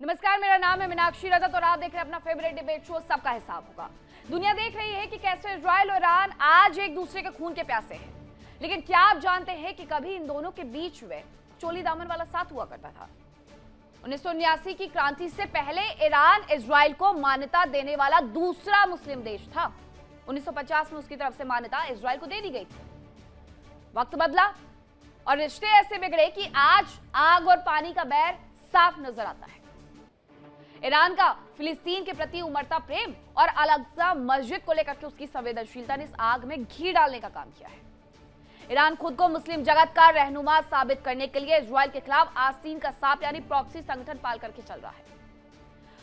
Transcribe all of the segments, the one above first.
नमस्कार, मेरा नाम है मीनाक्षी रजत और आप देख रहे हैं अपना फेवरेट डिबेट शो सबका हिसाब होगा। दुनिया देख रही है कि कैसे इजराइल और ईरान आज एक दूसरे के खून के प्यासे हैं। लेकिन क्या आप जानते हैं कि कभी इन दोनों के बीच में चोली दामन वाला साथ हुआ करता था। 1979 की क्रांति से पहले ईरान इजराइल को मान्यता देने वाला दूसरा मुस्लिम देश था। 1950 में उसकी तरफ से मान्यता इजराइल को दे दी गई थी। वक्त बदला और रिश्ते ऐसे बिगड़े कि आज आग और पानी का बैर साफ नजर आता है। ईरान का फिलिस्तीन के प्रति उमड़ता प्रेम और अल-अक्सा मस्जिद को लेकर के उसकी संवेदनशीलता ने इस आग में घी डालने का काम किया है। ईरान खुद को मुस्लिम जगत का रहनुमा साबित करने के लिए इजराइल के खिलाफ आस्तीन का सांप यानी प्रॉक्सी संगठन पाल करके चल रहा है।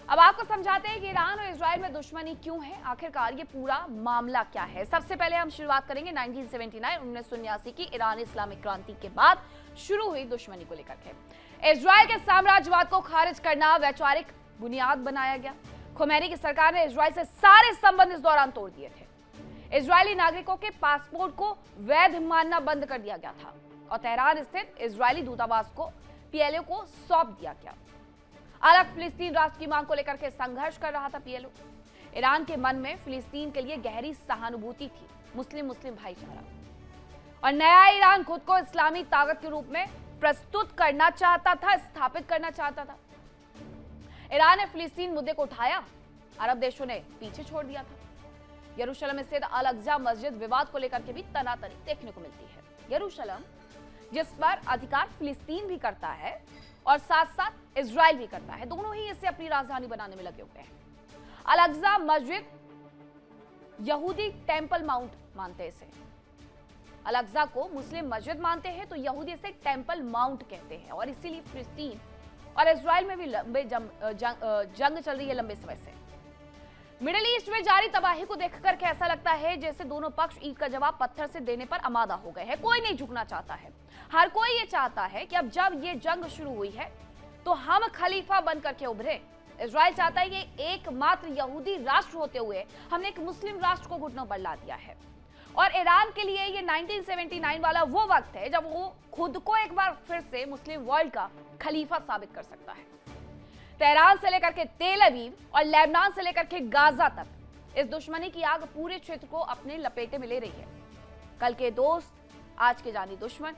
अब आपको समझाते हैं कि ईरान और इजराइल में दुश्मनी क्यों है, आखिरकार ये पूरा मामला क्या है। सबसे पहले हम शुरुआत करेंगे 1979 की ईरान इस्लामिक क्रांति के बाद शुरू हुई दुश्मनी को लेकर के। इजराइल के साम्राज्यवाद को खारिज करना वैचारिक बुनियाद बनाया गया। खुमैनी की सरकार ने इजराइल से सारे संबंध इस दौरान तोड़ दिए थे। इजरायली नागरिकों के पासपोर्ट को वैध मानना बंद कर दिया गया था और तेहरान स्थित इजरायली दूतावास को पीएलओ को सौंप दिया गया। अलग फिलिस्तीन राष्ट्र की मांग को लेकर के संघर्ष कर रहा था पीएलओ। ईरान के मन में फिलिस्तीन के लिए गहरी सहानुभूति थी, मुस्लिम भाईचारा। और नया ईरान खुद को इस्लामी ताकत के रूप में प्रस्तुत करना चाहता था, स्थापित करना चाहता था। ईरान ने फिलिस्तीन मुद्दे को उठाया, अरब देशों ने पीछे छोड़ दिया था। यरूशलेम स्थित अल-अक्सा मस्जिद विवाद को लेकर के भी तनातनी देखने को मिलती है। यरूशलेम जिस पर अधिकार फिलिस्तीन भी करता है और साथ साथ इजराइल भी करता है, दोनों ही इसे अपनी राजधानी बनाने में लगे हुए हैं। अल-अक्सा मस्जिद यहूदी टेंपल माउंट मानते हैं इसे। अल-अक्सा को मुस्लिम मस्जिद मानते हैं तो यहूदी इसे टेंपल माउंट कहते हैं और इसीलिए फिलिस्तीन और इजराइल में भी लंबे जंग चल रही है लंबे समय से। मिडिल ईस्ट में जारी तबाही को देख करके ऐसा लगता है जैसे दोनों पक्ष ईद का जवाब पत्थर से देने पर आमादा हो गए हैं। कोई नहीं झुकना चाहता है। हर कोई ये चाहता है कि अब जब ये जंग शुरू हुई है तो हम खलीफा बन करके उभरे। इजराइल चाहता है कि एकमात्र यहूदी राष्ट्र होते हुए हमने एक मुस्लिम राष्ट्र को घुटनों पर ला दिया है। और ईरान के लिए ये 1979 वाला वो वक्त है जब वो खुद को एक बार फिर से मुस्लिम वर्ल्ड का खलीफा साबित कर सकता है। तेहरान से लेकर के तेल अवीव और लेबनान से लेकर के गाजा तक इस दुश्मनी की आग पूरे क्षेत्र को अपने लपेटे में ले रही है। कल के दोस्त, आज के जानी दुश्मन।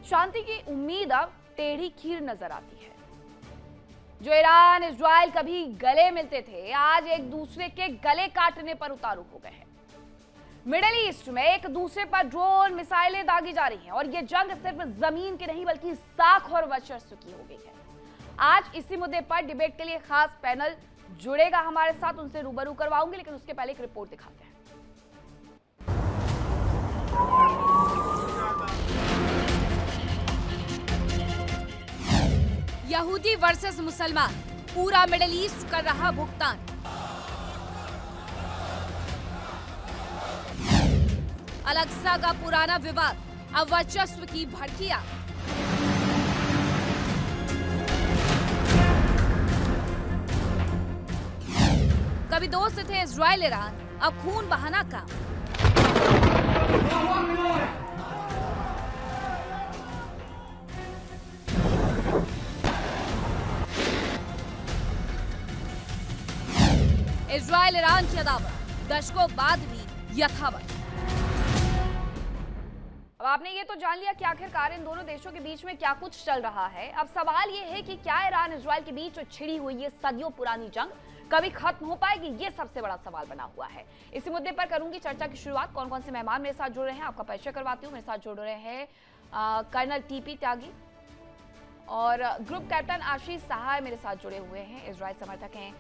शांति की उम्मीद अब टेढ़ी खीर नजर आती है। जो ईरान इजराइल कभी गले मिलते थे, आज एक दूसरे के गले काटने पर उतारू हो गए हैं। मिडिल ईस्ट में एक दूसरे पर ड्रोन मिसाइलें दागी जा रही हैं और ये जंग सिर्फ जमीन की नहीं बल्कि साख और वर्चस्व की हो गई है। आज इसी मुद्दे पर डिबेट के लिए खास पैनल जुड़ेगा हमारे साथ, उनसे रूबरू करवाऊंगी, लेकिन उसके पहले एक रिपोर्ट दिखाते हैं। यहूदी वर्सेस मुसलमान, पूरा मिडिल ईस्ट कर रहा भुगतान। अल-अक्सा का पुराना विवाद, अब वर्चस्व की भड़कियां। कभी दोस्त थे इजराइल ईरान, अब खून बहाना काम। इजराइल ईरान की अदावत दशकों बाद भी यथावत। अब आपने ये तो जान लिया कि आखिरकार इन दोनों देशों के बीच में क्या कुछ चल रहा है। अब सवाल ये है कि क्या ईरान इजराइल के बीच छिड़ी हुई ये सदियों पुरानी जंग कभी खत्म हो पाएगी, ये सबसे बड़ा सवाल बना हुआ है। इसी मुद्दे पर करूंगी चर्चा की शुरुआत। कौन कौन से मेहमान मेरे साथ जुड़ रहे हैं आपका परिचय करवाती हूँ। मेरे साथ जुड़ रहे हैं कर्नल टीपी त्यागी और ग्रुप कैप्टन आशीष सहाय मेरे साथ जुड़े हुए हैं, इजराइल समर्थक हैं।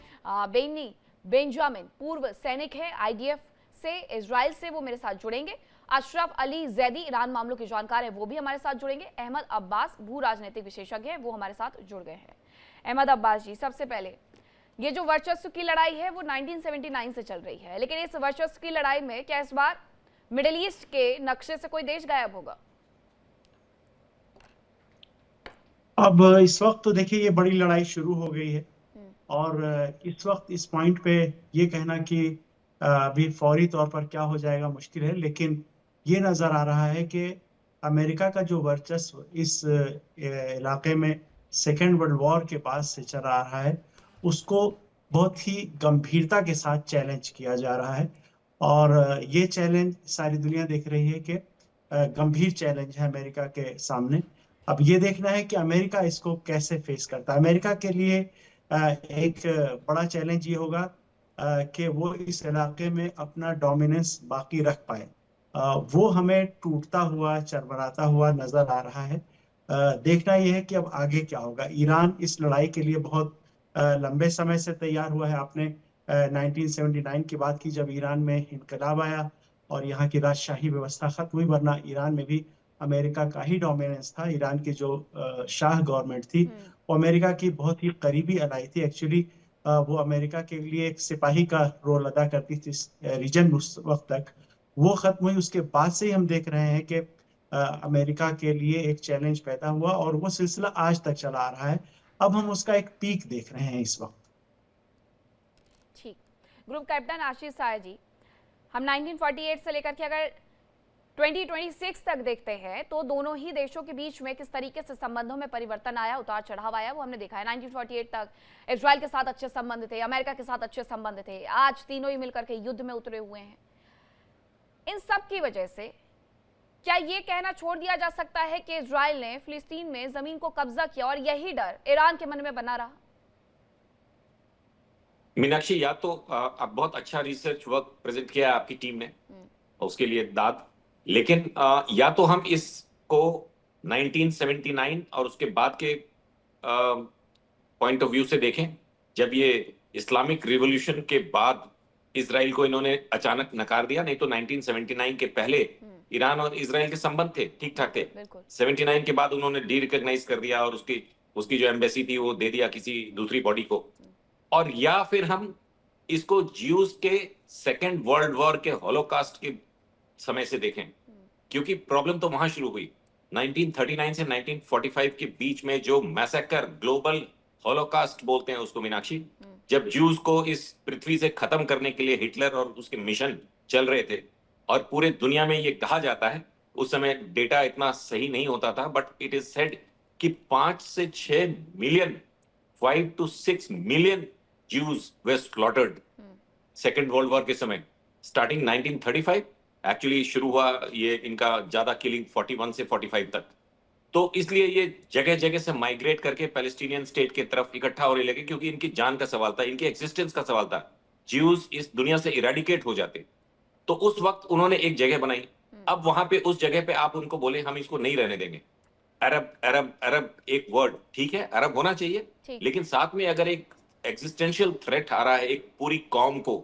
बेनी बेंजामिन पूर्व सैनिक है आईडीएफ से, इजराइल से, वो मेरे साथ जुड़ेंगे। अशरफ अली जैदी ईरान मामलों के जानकार हैं, वो भी हमारे साथ जुड़ेंगे। अहमद अब्बास भू राजनीतिक विशेषज्ञ हैं, वो हमारे साथ जुड़ गए हैं। अहमद अब्बास जी, सबसे पहले ये जो वर्चस्व की लड़ाई है वो 1979 से चल रही है, लेकिन इस वर्चस्व की लड़ाई में क्या इस बार मिडिल ईस्ट के नक्शे से कोई देश गायब होगा? अब इस वक्त तो देखिए ये बड़ी लड़ाई शुरू हो गई है और इस वक्त इस पॉइंट पे ये कहना कि अभी फौरी तौर पर क्या हो जाएगा मुश्किल है, लेकिन ये नजर आ रहा है कि अमेरिका का जो वर्चस्व इस इलाके में सेकेंड वर्ल्ड वॉर के बाद से चला आ रहा है, उसको बहुत ही गंभीरता के साथ चैलेंज किया जा रहा है। और ये चैलेंज सारी दुनिया देख रही है कि गंभीर चैलेंज है अमेरिका के सामने। अब ये देखना है कि अमेरिका इसको कैसे फेस करता है। अमेरिका के लिए एक बड़ा चैलेंज ये होगा कि वो इस इलाके में अपना डोमिनेंस बाकी रख पाए। वो हमें टूटता हुआ, चरमराता हुआ नजर आ रहा है। देखना यह है कि अब आगे क्या होगा। ईरान इस लड़ाई के लिए बहुत लंबे समय से तैयार हुआ है। आपने 1979 की बात की, जब ईरान में इनकलाब आया और यहाँ की राजशाही व्यवस्था खत्म हुई, वरना ईरान में भी अमेरिका का ही डोमिनेंस था। ईरान की जो शाह गवर्नमेंट थी वो अमेरिका की बहुत ही करीबी अलाई थी। एक्चुअली वो अमेरिका के लिए एक सिपाही का रोल अदा करती थी इस रीजन में उस वक्त तक। वो खत्म हुई, उसके बाद से ही हम देख रहे हैं कि अमेरिका के लिए एक चैलेंज पैदा हुआ और वो सिलसिला आज तक चला आ रहा है। अब हम उसका एक पीक देख रहे हैं इस वक्त। ठीक। ग्रुप कैप्टन आशीष साय जी, हम 1948 से लेकर के अगर 2026 तक देखते हैं तो दोनों ही देशों के बीच में किस तरीके से संबंधों में परिवर्तन आया, उतार चढ़ाव आया, वो हमने देखा है। 1948 तक इजराइल के साथ अच्छे संबंध थे, अमेरिका के साथ अच्छे संबंध थे, आज तीनों ही मिलकर के युद्ध में उतरे हुए हैं। इन सब की वजह से क्या ये कहना छोड़ दिया जा सकता है कि इजराइल ने फिलिस्तीन में जमीन को कब्जा किया और यही डर ईरान के मन में बना रहा? मीनाक्षी, या तो आप बहुत अच्छा रिसर्च वर्क प्रेजेंट किया है आपकी टीम ने, उसके लिए दाद। लेकिन या तो हम इसको 1979 और उसके बाद के पॉइंट ऑफ व्यू से देखें, जब ये इस्लामिक रिवॉल्यूशन के बाद इजराइल को इन्होंने अचानक नकार दिया। नहीं तो 1979 के पहले ईरान और इजराइल के संबंध थे, ठीक ठाक थे। 79 के बाद उन्होंने डी रिकॉग्नाइज कर दिया और उसकी जो एम्बेसी थी वो दे दिया किसी दूसरी बॉडी को। और या फिर हम इसको ज्यूज के सेकेंड वर्ल्ड वॉर के हॉलोकास्ट के समय से देखें, क्योंकि प्रॉब्लम तो वहां शुरू हुई 1939 से 1945 के बीच में, जो मैसेकर, ग्लोबल हॉलोकास्ट बोलते हैं उसको मीनाक्षी, जब ज्यूज को इस पृथ्वी से खत्म करने के लिए हिटलर और उसके मिशन चल रहे थे। और पूरे दुनिया में ये कहा जाता है, उस समय डेटा इतना सही नहीं होता था, बट इट इज सेड कि 5 से 6 million, 5 to 6 million Jews were slaughtered second world war के समय, स्टार्टिंग 1935। एक्चुअली शुरू हुआ ये इनका ज्यादा किलिंग 41 से 45 तक। तो इसलिए ये जगह जगह से माइग्रेट करके पैलेस्टीनियन स्टेट की तरफ इकट्ठा होने लगे, क्योंकि इनकी जान का सवाल था, इनकी एग्जिस्टेंस का सवाल था। ज्यूज इस दुनिया से इरेडिकेट हो जाते। तो उस वक्त उन्होंने एक जगह बनाई। अब वहां पे उस जगह पे आप उनको बोले हम इसको नहीं रहने देंगे, अरब अरब अरब एक वर्ड, ठीक है, अरब होना चाहिए, लेकिन साथ में अगर एक एग्जिस्टेंशियल थ्रेट आ रहा है एक पूरी कौम को,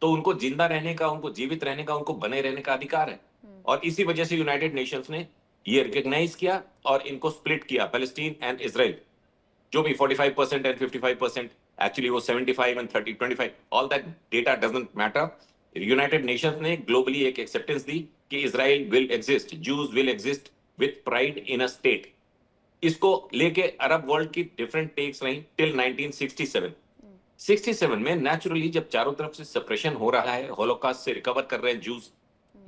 तो उनको जिंदा रहने का, उनको जीवित रहने का, उनको बने रहने का अधिकार है। और इसी वजह से यूनाइटेड नेशंस ने ये रिकॉग्नाइज किया और इनको स्प्लिट किया, पैलेस्टीन एंड इजराइल। जो भी 45% एंड 55%, एक्चुअली वो 75 and 30 25, all that data doesn't matter. United Nations ने ग्लोबली एक एक्सेप्टेंस दी कि Israel will exist, Jews will exist with pride in a state. इसको लेके अरब वर्ल्ड की डिफरेंट टेक्स रही टिल 1967। 67 में नेचुरली जब चारों तरफ से सप्रेशन हो रहा है, हॉलोकास्ट से रिकवर कर रहे हैं ज्यूज,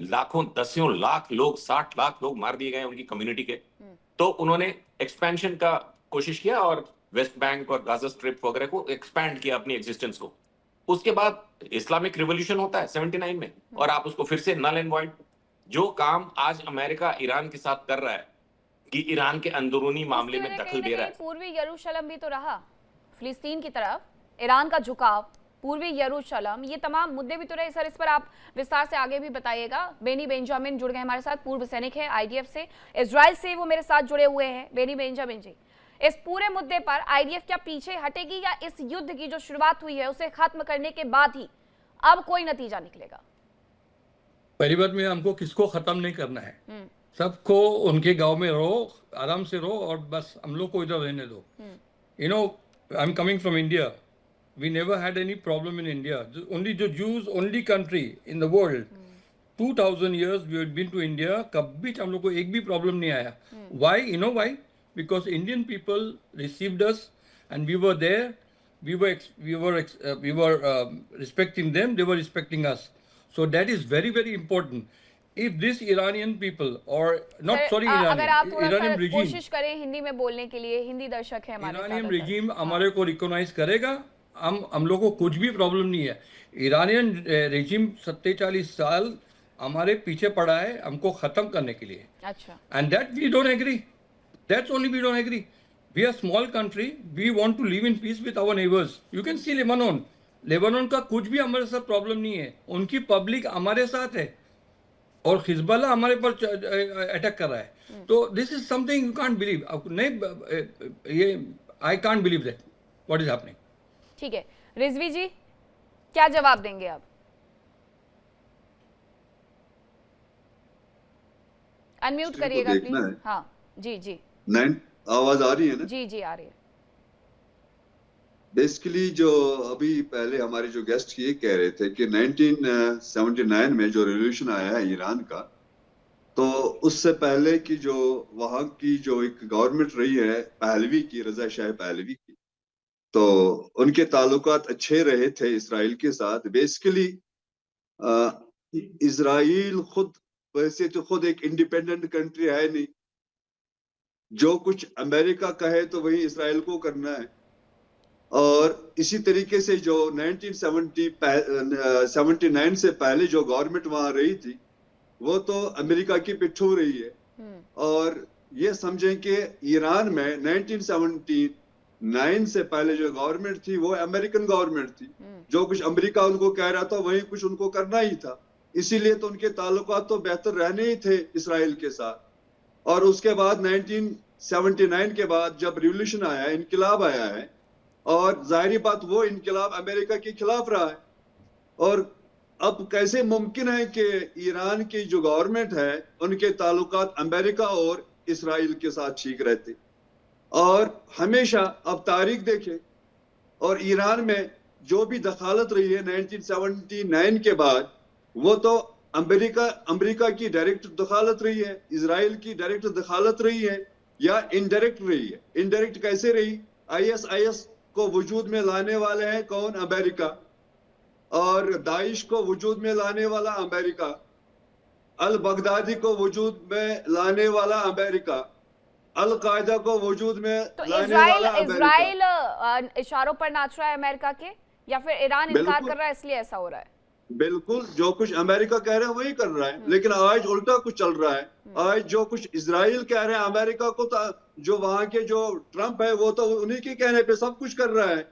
लाखों, दसियों लाख लोग, 60 लाख लोग मार दिए गए उनकी कम्युनिटी के, तो उन्होंने एक्सपेंशन का कोशिश किया और वेस्ट बैंक और गाजा स्ट्रिप वगैरह को एक्सपैंड किया अपनी एग्जिस्टेंस को। उसके बाद इस्लामिक रिवॉल्यूशन होता है 79 में, और आप उसको फिर से नल एंड वॉइड। जो काम आज अमेरिका ईरान के साथ कर रहा है कि ईरान के अंदरूनी मामले में दखल दे रहा है। पूर्वी यरूशलेम भी तो रहा फिलिस्तीन की तरफ, ईरान का झुकाव, पूर्वी यरूशलेम, ये तमाम मुद्दे भी तो रहे। सर, इस पर आप विस्तार से आगे भी बताइएगा। बेनी बेंजामिन जुड़ गए हमारे साथ, पूर्व सैनिक है आईडीएफ से, इजराइल से वो मेरे साथ जुड़े हुए हैं। बेनी बेंजामिन जी, इस पूरे मुद्दे पर आईडीएफ क्या पीछे हटेगी या इस युद्ध की जो शुरुआत हुई है उसे खत्म करने के बाद ही अब कोई नतीजा निकलेगा? पहली बात में, हमको किसको खत्म नहीं करना है, सबको उनके गांव में रहो, आराम से रहो और बस हम लोग को इधर रहने दो। You know, I am coming from India, we never had any problem in India. Only the Jews, only country in the world. 2000 years we had been to India, कभी हम लोग को एक भी problem नहीं आया। Why? You know why? Because Indian people received us and we were there. We were respecting them. They were respecting us. So that is very, very important. if this Iranian people or not sir, sorry अगर आप थोड़ा सा Iranian regime, कोशिश करें हिंदी में बोलने के लिए, हिंदी दर्शक है हमारे इरानियन साथ। रिजीम हमारे को रिकॉग्नाइज करेगा, हम लोग को कुछ भी प्रॉब्लम नहीं है। ईरानियन रिजीम 47 साल हमारे पीछे पड़ा है हमको खत्म करने के लिए, अच्छा, and that we don't agree, that's only we don't agree. We are small country, we want to live in peace with our neighbours. You can see Lebanon का कुछ भी हमारे साथ प्रॉब्लम नहीं है, उनकी पब्लिक हमारे साथ है और हिजबुल्लाह हमारे पर अटैक कर रहा है। तो this is something you can't believe, नहीं ये I can't believe that what is happening. ठीक है, रिजवी जी क्या जवाब देंगे आप? अनम्यूट करिएगा प्लीज। हाँ जी जी, आवाज आ रही है ना? जी जी आ रही है। बेसिकली जो अभी पहले हमारे जो गेस्ट ये कह रहे थे कि 1979 में जो रेवोल्यूशन आया है ईरान का, तो उससे पहले की जो वहां की जो एक गवर्नमेंट रही है पहलवी की, रजा शाह पहलवी की, तो उनके ताल्लुकात अच्छे रहे थे इसराइल के साथ। बेसिकली इसराइल खुद वैसे तो खुद एक इंडिपेंडेंट कंट्री है नहीं, जो कुछ अमेरिका कहे तो वही इसराइल को करना है। और इसी तरीके से जो 1979 से पहले जो गवर्नमेंट वहां रही थी वो तो अमेरिका की पिट्ठू रही है। और ये समझें कि ईरान में 1979 से पहले जो गवर्नमेंट थी वो अमेरिकन गवर्नमेंट थी। जो कुछ अमेरिका उनको कह रहा था वही कुछ उनको करना ही था, इसीलिए तो उनके ताल्लुकात तो बेहतर रहने ही थे इसराइल के साथ। और उसके बाद 1979 के बाद जब रिवोल्यूशन आया, इनकलाब आया है, और जाहिर बात वो इनकलाब अमेरिका के खिलाफ रहा है। और अब कैसे मुमकिन है कि ईरान की जो गवर्नमेंट है उनके ताल्लुकात अमेरिका और इसराइल के साथ ठीक रहते? और हमेशा अब तारीख देखें, और ईरान में जो भी दखालत रही है 1979 के बाद, वो तो अमेरिका की डायरेक्ट दखालत रही है, इसराइल की डायरेक्ट दखालत रही है, या इनडायरेक्ट रही है। इनडायरेक्ट कैसे रही? ISIS को वजूद में लाने वाले हैं कौन? अमेरिका। और दाइश को वजूद में लाने वाला अमेरिका, अल बगदादी को वजूद में लाने वाला अमेरिका, अल कायदा को वजूद में तो लाने वाला अमेरिका। इजराइल इशारों पर नाच रहा है अमेरिका के, या फिर ईरान इनकार कर रहा है इसलिए ऐसा हो रहा है? बिल्कुल, जो कुछ अमेरिका कह रहा है वही कर रहा है, लेकिन आज उल्टा कुछ चल रहा है। आज जो कुछ इजराइल कह रहे हैं अमेरिका को, जो वहां के जो ट्रंप है वो तो उन्हीं के कहने पे सब कुछ कर रहा है।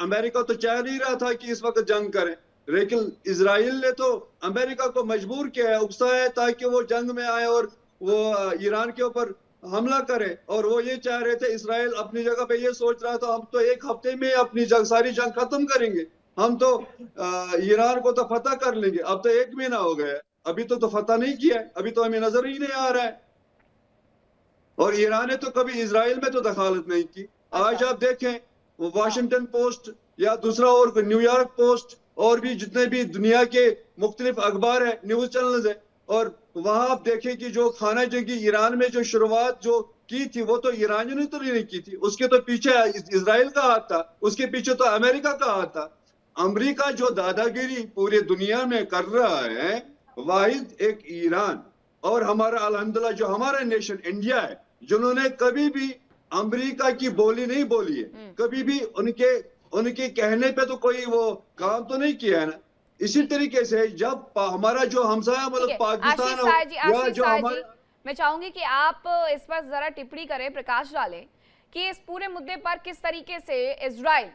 अमेरिका तो चाह नहीं रहा था कि इस वक्त जंग करे, लेकिन इजराइल ने तो अमेरिका को मजबूर किया है, उकसाया है ताकि वो जंग में आए और वो ईरान के ऊपर हमला करे। और वो ये चाह रहे थे, इजराइल अपनी जगह पे ये सोच रहा था हम तो एक हफ्ते में अपनी सारी जंग खत्म करेंगे, हम तो ईरान को तो फतह कर लेंगे। अब तो 1 महीना हो गया, अभी तो फतह नहीं किया है, अभी तो हमें नजर ही नहीं आ रहा है। और ईरान ने तो कभी इजराइल में तो दखालत नहीं की। आज आप देखें, वो वाशिंगटन पोस्ट या दूसरा और न्यूयॉर्क पोस्ट और भी जितने भी दुनिया के मुख्तलिफ अखबार है, न्यूज चैनल्स है, और वहां आप देखें कि जो खाना जंगी ईरान में जो शुरुआत जो की थी वो तो ईरानियों ने तो नहीं की थी, उसके तो पीछे इजराइल का हाथ था, उसके पीछे तो अमेरिका का हाथ था। अमेरिका जो दादागिरी पूरे दुनिया में कर रहा है, वाहिद एक ईरान और हमारा अल्हम्दुलिल्लाह जो हमारा नेशन इंडिया है, जिन्होंने कभी भी अमेरिका की बोली नहीं बोली है, कभी भी उनके कहने पे तो कोई वो काम तो नहीं किया है ना। इसी तरीके से जब हमारा जो हमसाया मुल्क पाकिस्तान हो, या जो हमारे, मैं चाहूंगी कि आप इस पर जरा टिप्पणी करें, प्रकाश डालें कि इस पूरे मुद्दे पर किस तरीके से इजराइल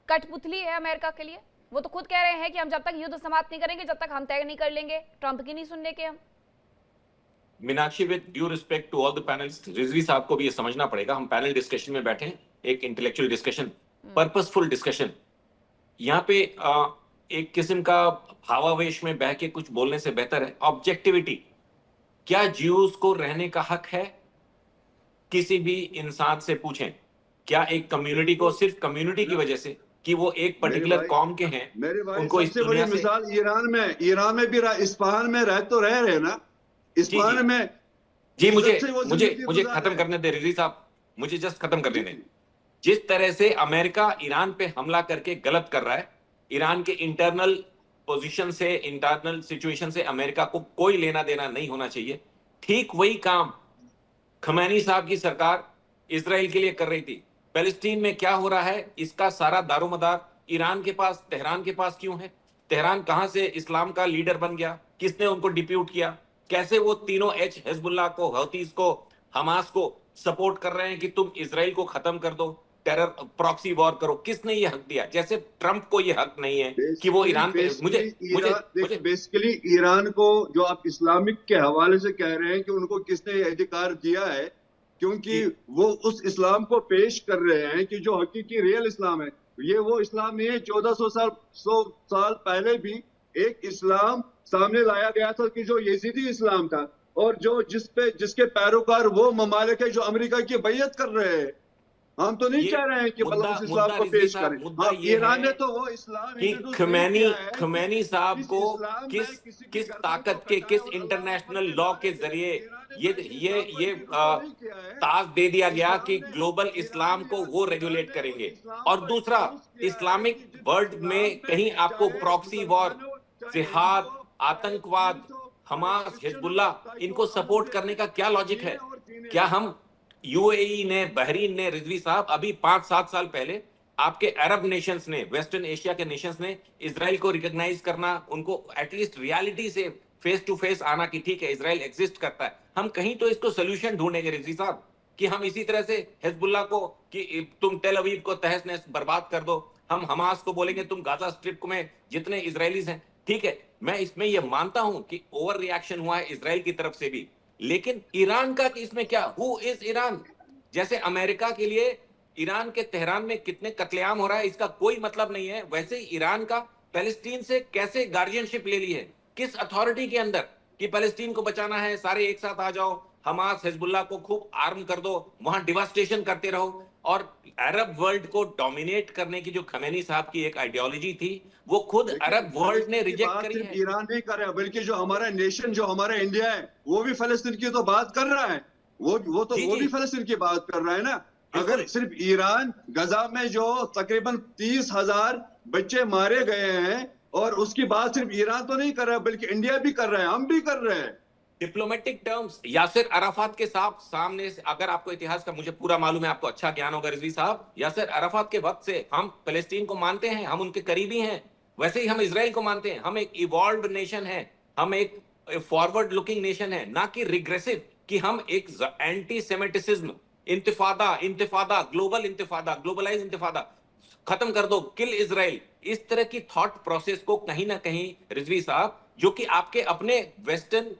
कठपुतली है अमेरिका के लिए। वो तो खुद कह रहे हैं कि हम जब तक युद्ध समाप्त नहीं करेंगे, जब तक हम तय नहीं कर लेंगे, ट्रंप की नहीं सुनने के हम। Meenakshi, with due respect to all the panelist, Rizvi sahab को भी ये समझना पड़ेगा, हम पैनल डिस्कशन में बैठे हैं, एक इंटेलेक्चुअल डिस्कशन, पर्पसफुल डिस्कशन। यहाँ पे एक किस्म का भावावेश में बह के कुछ बोलने से बेहतर है ऑब्जेक्टिविटी। क्या ज्यूज को रहने का हक है? किसी भी इंसान से पूछें, क्या एक कम्युनिटी को सिर्फ कम्युनिटी की वजह से कि वो एक पर्टिकुलर कॉम के हैं, उनको इस सबसे बड़ी मिसाल ईरान में भी इस्फहान में तो रह रहे ना, इस्फहान में। जी, मुझे खत्म करने दे रिजवी साहब, मुझे जस्ट खत्म करने दें। जिस तरह से अमेरिका ईरान पे हमला करके गलत कर रहा है, ईरान के इंटरनल पोजीशन से, इंटरनल सिचुएशन से अमेरिका को कोई लेना देना नहीं होना चाहिए। ठीक वही काम खमैनी साहब की सरकार इजराइल के लिए कर रही थी। पैलेस्टीन में क्या हो रहा है इसका सारा दारोमदार ईरान के पास, तेहरान के पास क्यों है? तेहरान कहां से इस्लाम का लीडर बन गया? किसने उनको डिप्यूट किया? कैसे वो तीनों हिजबुल्लाह को, हौतीस को, हमास को सपोर्ट कर रहे हैं कि तुम इजराइल को खत्म कर दो, टेरर प्रॉक्सी वॉर करो? किसने ये हक दिया? जैसे ट्रंप को ये हक नहीं है कि वो ईरान पे मुझे बेसिकली ईरान को जो आप इस्लामिक के हवाले से कह रहे हैं कि उनको किसने अधिकार दिया है, क्योंकि वो उस इस्लाम को पेश कर रहे हैं कि जो हकीकी रियल इस्लाम है। ये वो इस्लाम नहीं है। 100 साल पहले भी एक इस्लाम सामने लाया गया था कि जो यजीदी इस्लाम था, और जो जिसके पैरोकार वो ममालिक है जो अमेरिका की बैयत कर रहे हैं। हम तो नहीं चाह रहे हैं कि मतलब उस इस्लाम को पेश करें। हाँ, ईरान ने तो वो इस्लाम कि खमैनी साहब को किस ताकत के, किस इंटरनेशनल लॉ के जरिए ये ताज दे दिया गया कि ग्लोबल इस्लाम को वो रेगुलेट करेंगे। और दूसरा, इस्लामिक वर्ल्ड में कहीं आपको प्रॉक्सी वॉर, जिहाद, आतंकवाद, हमास, हिजबुल्लाह, इनको सपोर्ट करने का क्या लॉजिक है? क्या हम यूएई ने, बहरीन ने, रिजवी साहब, अभी 5-7 साल पहले आपके अरब नेशंस ने, वेस्टर्न एशिया के नेशंस ने इजराइल को रिकॉग्नाइज करना, उनको एटलीस्ट रियलिटी से फेस टू फेस आना कि ठीक है इजराइल एग्जिस्ट करता है। हम कहीं तो इसको सोल्यूशन ढूंढेंगे रिजवी साहब, कि हम इसी तरह से हिजबुल्लाह को कि तुम टेल अवीव को तहस नहस बर्बाद कर दो, हम हमास को बोलेंगे तुम गाजा स्ट्रिप में जितने इजरायलीज हैं। ठीक है, मैं इसमें यह मानता हूं कि ओवर रिएक्शन हुआ है इजराइल की तरफ से भी, लेकिन ईरान का इसमें क्या? Who is Iran? जैसे अमेरिका के लिए ईरान के तेहरान में कितने कत्लेआम हो रहा है इसका कोई मतलब नहीं है, वैसे ही ईरान का पैलेस्टीन से कैसे गार्डियनशिप ले ली है, किस अथॉरिटी के अंदर, कि पैलेस्टीन को बचाना है, सारे एक साथ आ जाओ, हमास हिजबुल्लाह को खूब आर्म कर दो, वहां डिवास्टेशन करते रहो। और अरब वर्ल्ड को डोमिनेट करने की जो खमैनी साहब की एक आइडियोलॉजी थी, वो खुद अरब वर्ल्ड ने रिजेक्ट करी है। ईरान नहीं कर रहा है, बल्कि जो हमारा नेशन, जो हमारा इंडिया है, वो भी फलस्तीन की तो बात कर रहा है। वो भी फलस्तीन की बात कर रहा है ना। अगर सिर्फ ईरान, गजा में जो तकरीबन 30,000 बच्चे मारे गए हैं, और उसकी बात सिर्फ ईरान तो नहीं कर रहा है, बल्कि इंडिया भी कर रहा है, हम भी कर रहे हैं। डिप्लोमेटिक टर्म्स, यासिर अराफात के सामने से, अगर आपको इतिहास का, मुझे पूरा मालूम है, आपको अच्छा ज्ञान होगा रिजवी साहब, यासिर अराफात के वक्त से हम फलस्तीन को मानते हैं, हम उनके करीबी हैं। वैसे ही हम इजराइल को मानते हैं। हम एक इवॉल्व्ड नेशन है, हम एक फॉरवर्ड लुकिंग नेशन है, ना कि रिग्रेसिव, कि हम एक एंटी सेमेटिसिज्म, इंतिफादा, ग्लोबलाइज इंतिफादा खत्म कर दो, किल इजराइल, इस तरह की थॉट प्रोसेस को कहीं ना कहीं रिजवी साहब, जो कि आपके अपने वेस्टर्न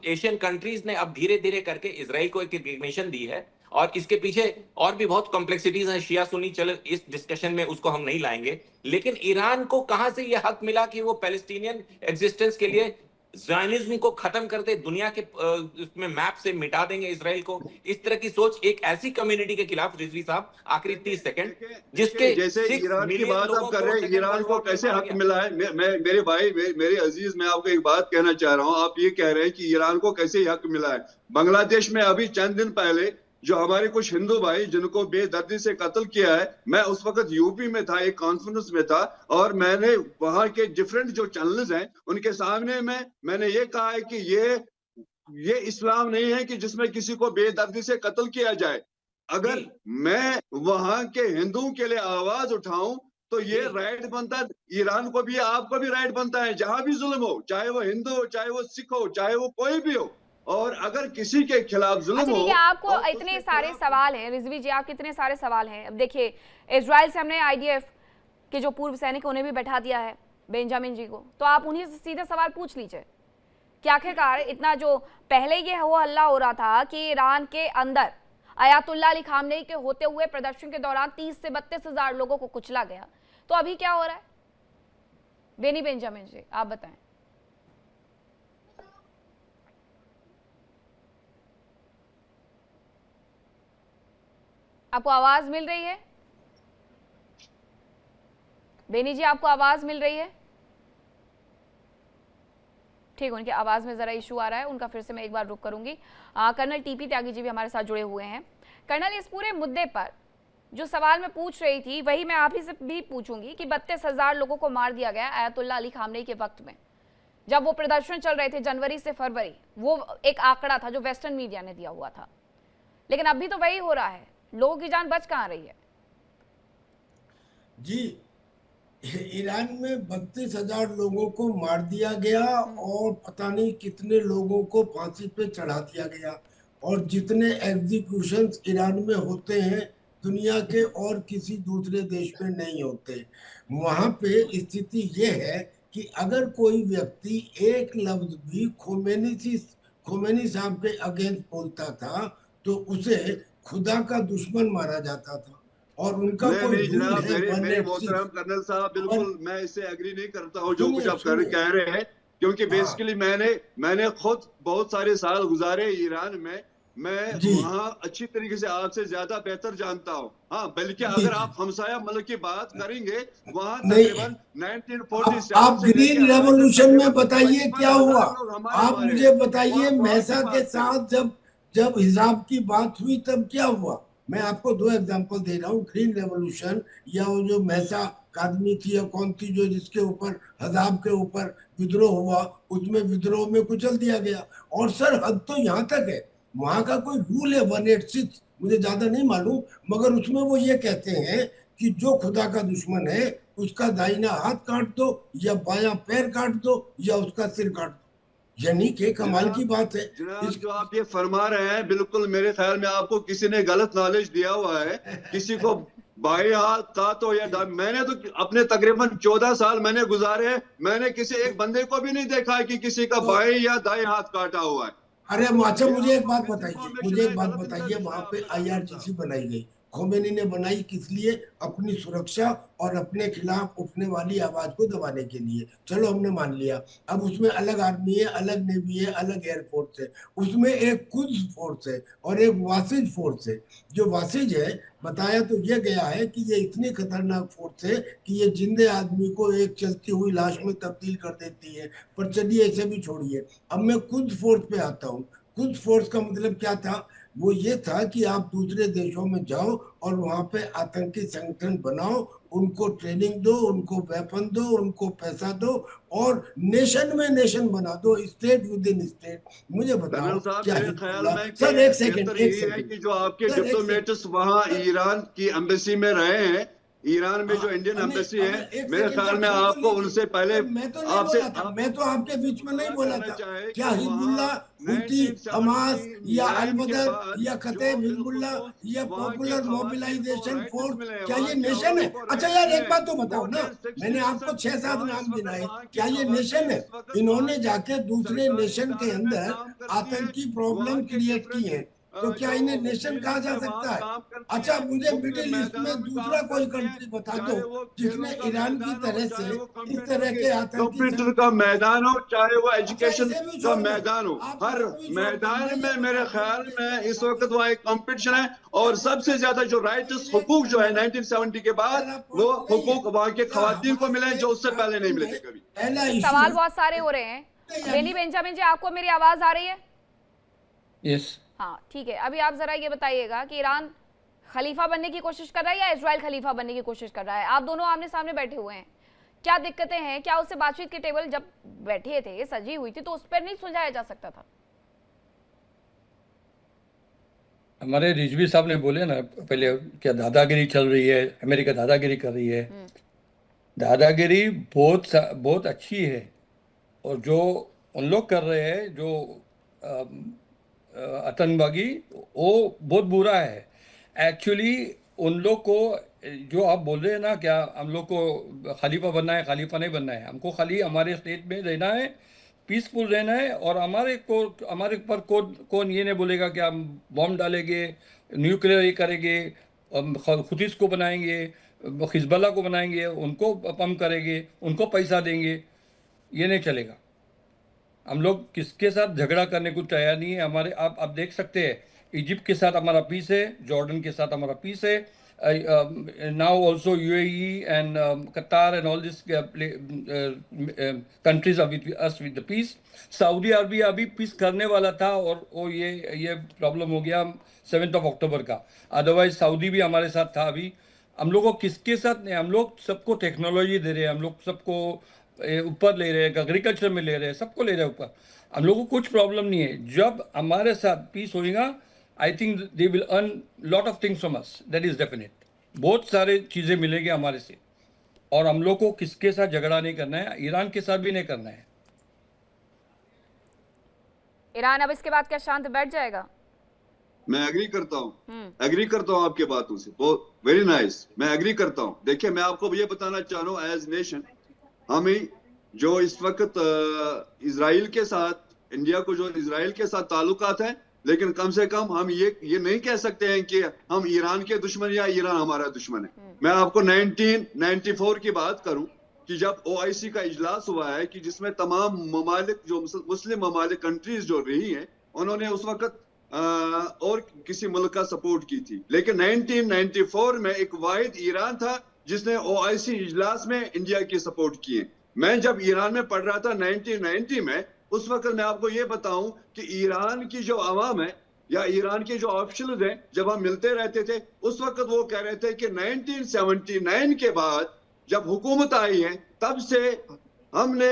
एशियन कंट्रीज ने अब धीरे धीरे करके इजराइल को एक रिकग्निशन दी है, और इसके पीछे और भी बहुत कॉम्प्लेक्सिटीज हैं, शिया सुन्नी, चलो इस डिस्कशन में उसको हम नहीं लाएंगे। लेकिन ईरान को कहां से यह हक मिला कि वो पैलेस्टीनियन एग्जिस्टेंस के लिए ज़ायनिज्म को खत्म कर दे, दुनिया के उसमें मैप से मिटा देंगे इजराइल को? इस तरह की सोच एक ऐसी कम्युनिटी के खिलाफ, रिजवी साहब आखिरी 30 सेकंड, जिसके जैसे ईरान की बात आप कर रहे हैं, ईरान को कैसे हक मिला है? मेरे भाई, मेरे अजीज, मैं आपको एक बात कहना चाह रहा हूं। आप ये कह रहे हैं कि ईरान को कैसे हक मिला है। बांग्लादेश में अभी चंद दिन पहले जो हमारे कुछ हिंदू भाई जिनको बेदर्दी से कत्ल किया है, मैं उस वक्त यूपी में था, एक कॉन्फ्रेंस में था, और मैंने वहां के डिफरेंट जो चैनल्स हैं उनके सामने मैंने ये कहा है कि ये इस्लाम नहीं है कि जिसमें किसी को बेदर्दी से कत्ल किया जाए। अगर मैं वहां के हिंदुओं के लिए आवाज उठाऊं तो ये राइट बनता है, ईरान को भी, आपको भी राइट बनता है, जहां भी जुल्म हो, चाहे वो हिंदू हो, चाहे वो सिख हो, चाहे वो कोई भी हो। और अगर किसी के खिलाफ जुल्म हो, आपको इतने सारे सवाल हैं रिजवी जी, आपके इतने सारे सवाल हैं। अब देखिए, इजराइल से हमने आईडीएफ के जो पूर्व सैनिक उन्हें भी बैठा दिया है, बेंजामिन जी को, तो आप उन्हीं से सीधे सवाल पूछ लीजिए कि आखिरकार इतना जो पहले ये हो हल्ला हो रहा था कि ईरान के अंदर अयातुल्लाह अली खामनेई के होते हुए प्रदर्शन के दौरान 30 से 32 हजार लोगों को कुचला गया, तो अभी क्या हो रहा है? बेनी बेंजामिन जी, आप बताएं। आपको आवाज मिल रही है? बेनी जी, आपको आवाज मिल रही है? ठीक, उनकी आवाज में जरा इशू आ रहा है, उनका फिर से मैं एक बार रुक करूंगी। कर्नल टीपी त्यागी जी भी हमारे साथ जुड़े हुए हैं। कर्नल, इस पूरे मुद्दे पर जो सवाल मैं पूछ रही थी वही मैं आप ही से भी पूछूंगी कि 32,000 लोगों को मार दिया गया आयतुल्ला अली खामनेई के वक्त में, जब वो प्रदर्शन चल रहे थे जनवरी से फरवरी। वो एक आंकड़ा था जो वेस्टर्न मीडिया ने दिया हुआ था, लेकिन अभी तो वही हो रहा है। लोगों की जान बच कहाँ रही है? जी, ईरान में 32,000 लोगों को मार दिया गया और पता नहीं कितने लोगों को फांसी पे चढ़ा दिया गया। और जितने एग्जीक्यूशंस ईरान में होते हैं दुनिया के और किसी दूसरे देश में नहीं होते। वहां पे स्थिति ये है कि अगर कोई व्यक्ति एक लफ्ज भी खोमेनी साहब के अगेंस्ट बोलता था तो उसे खुदा का दुश्मन मारा जाता था। और उनका कोई नहीं रूल जनाब, है मेरे मोहतरम कर्नल साहब, बिल्कुल मैं इससे एग्री नहीं करता हूँ जो कुछ आप कह रहे हैं, क्योंकि बेसिकली मैंने खुद बहुत सारे साल गुजारे ईरान में। मैं वहाँ अच्छी तरीके से आपसे ज्यादा बेहतर जानता हूँ। हाँ, बल्कि अगर आप हमसाया मुल्क की बात करेंगे, वहाँ तकरीबन 1947 आप ग्रीन रेवोल्यूशन में बताइए क्या हुआ। आप मुझे बताइए महसा के साथ जब हिजाब की बात हुई तब क्या हुआ। मैं आपको 2 एग्जांपल दे रहा हूँ। ग्रीन रेवोल्यूशन या वो जो महसा आदमी थी या कौन थी जो जिसके ऊपर हिजाब के ऊपर विद्रोह हुआ, उसमें विद्रोह में कुचल दिया गया। और सर हद तो यहाँ तक है, वहां का कोई रूल है 186, मुझे ज्यादा नहीं मालूम, मगर उसमें वो ये कहते हैं कि जो खुदा का दुश्मन है उसका दाहिना हाथ काट दो या बायां पैर काट दो या उसका सिर काट दो। यानी कि कमाल की बात है। जनाब जो आप ये फरमा रहे हैं, बिल्कुल मेरे ख्याल में आपको किसी ने गलत नॉलेज दिया हुआ है। किसी को बाएं हाथ का तो या मैंने तो अपने तकरीबन 14 साल मैंने गुजारे हैं, मैंने किसी एक बंदे को भी नहीं देखा है कि किसी का बाएं या दाएं हाथ काटा हुआ है। अरे अच्छा मुझे एक बात बताइए, वहां पे IRGC बनाई गई, खोमेनी ने बनाई किस लिए? अपनी सुरक्षा और अपने खिलाफ उठने वाली आवाज को दबाने के लिए। चलो हमने मान लिया। अब उसमें अलग आर्मी है, अलग नेवी है, अलग एयरफोर्स है। उसमें एक कुद्स फोर्स है और एक वासिज फोर्स है। जो वासिज है, बताया तो ये गया है कि ये इतनी खतरनाक फोर्स है कि ये जिंदे आदमी को एक चलती हुई लाश में तब्दील कर देती है। पर चलिए इसे भी छोड़िए, अब मैं कुद्स फोर्स पे आता हूँ। कुद्स फोर्स का मतलब क्या था? वो ये था कि आप दूसरे देशों में जाओ और वहां पे आतंकी संगठन बनाओ, उनको ट्रेनिंग दो, उनको वेपन दो, उनको पैसा दो और नेशन में नेशन बना दो, स्टेट विद इन स्टेट। मुझे बताओ क्या मेरे ख्याल में सर एक सेकंड है कि जो आपके डिप्लोमेट्स वहां ईरान की एम्बेसी में रहे हैं, ईरान में जो इंडियन एम्बेसी है, मेरे ख्याल में आपको उनसे पहले मैं तो आपके बीच में नहीं बोला था। क्या हिजबुल्ला, हुती, हमास या अल-बदर या कतैब हिजबुल्ला या पॉपुलर मोबिलाइजेशन फोर्स, क्या ये नेशन है? अच्छा यार एक बात तो बताओ ना, मैंने आपको 6-7 नाम गिनाए, क्या ये नेशन है? इन्होंने जाके दूसरे नेशन के अंदर आतंकी प्रॉब्लम क्रिएट की है, तो क्या इन्हें नेशन कहा जा सकता है? अच्छा मुझे मिडिल ईस्ट में दूसरा कोई कंट्री बता दो जिसने ईरान की तरह से इस तरह के आतंकी कंप्यूटर का मैदान हो, चाहे वो एजुकेशन का मैदान हो, हर मैदान में मेरे ख्याल में इस वक्त वहाँ एक कंपटीशन है। और सबसे ज्यादा जो राइट्स हुकूक जो है 1970 के बाद, वो हुकूक वहाँ के खवातीन को मिले जो उससे पहले नहीं मिले थे कभी। सवाल बहुत सारे हो रहे हैं। बेनी बेंजामिन जी, आपको मेरी आवाज आ रही है? यस हाँ ठीक है। अभी आप जरा ये बताइएगा कि ईरान खलीफा बनने की कोशिश कर रहा है या इजराइल खलीफा बनने की कोशिश कर रहा है? आप दोनों आमने सामने बैठे हुए हैं, क्या दिक्कतें हैं? क्या उससे बातचीत की टेबल जब बैठे थे, सजी हुई थी, तो उस पर नहीं सुलझाया जा सकता था? हमारे रिजवी साहब ने बोले ना पहले, क्या दादागिरी चल रही है, अमेरिका दादागिरी कर रही है। दादागिरी बहुत अच्छी है, और जो उन लोग कर रहे हैं जो आतंकवादी, वो बहुत बुरा है एक्चुअली। उन लोग को जो आप बोल रहे हैं ना, क्या हम लोग को खलीफा बनना है, खलीफा नहीं बनना है। हमको खाली हमारे स्टेट में रहना है, पीसफुल रहना है, और हमारे ऊपर कौन ये नहीं बोलेगा कि हम बॉम्ब डालेंगे, न्यूक्लियर ये करेंगे, खुतीस को बनाएंगे, हिजबुल्लाह को बनाएंगे, उनको पंप करेंगे, उनको पैसा देंगे, ये नहीं चलेगा। हम लोग किसके साथ झगड़ा करने को तैयार नहीं है। हमारे आप देख सकते हैं, इजिप्ट के साथ हमारा पीस है, जॉर्डन के साथ हमारा पीस है, now also UAE and Qatar and all these countries are with us with the peace. Saudi Arabia अभी पीस करने वाला था और वो ये प्रॉब्लम हो गया 7 अक्टूबर का. अदरवाइज सऊदी भी हमारे साथ था. अभी हम लोग को किसके साथ नहीं, हम लोग सबको टेक्नोलॉजी दे रहे हैं, हम लोग सबको ऊपर ले रहे हैं, एग्रीकल्चर में ले रहे हैं, सबको ले रहे हैं ऊपर. हम लोग को कुछ प्रॉब्लम नहीं है. जब हमारे साथ पीस होएगा, I think they will earn lot of things from us, that is definite. बहुत सारे चीजें मिलेंगे हमारे से. और हम लोग को किसके साथ झगड़ा नहीं करना है, ईरान के साथ भी नहीं करना है. ईरान अब इसके बाद क्या शांत बैठ जाएगा? मैं एग्री करता हूँ आपके बातों से. बहुत वेरी नाइस, मैं एग्री करता हूँ. देखिए, मैं आपको ये बताना चाह रहा हूँ, एज नेशन हमें जो इस वक्त इजराइल के साथ, इंडिया को जो इजराइल के साथ ताल्लुकात है, लेकिन कम से कम हम ये नहीं कह सकते हैं कि हम ईरान के दुश्मन या ईरान हमारा दुश्मन है. मैं आपको 1994 की बात करूं कि जब OIC का इजलास हुआ है कि जिसमें तमाम ममालिक, जो मुस्लिम ममालिक कंट्रीज जो रही हैं, उन्होंने उस वक्त और किसी मुल्क का सपोर्ट की थी. लेकिन 1994 में एक वाहिद ईरान था जिसने OIC इजलास में इंडिया की सपोर्ट की है. मैं जब ईरान में पढ़ रहा था 1990 में, उस वक्त मैं आपको ये बताऊं कि ईरान की जो अवाम है या ईरान के जो ऑफिशियल्स हैं, जब हम मिलते रहते थे, उस वक्त वो कह रहे थे कि 1979 के बाद जब हुकूमत आई है, तब से हमने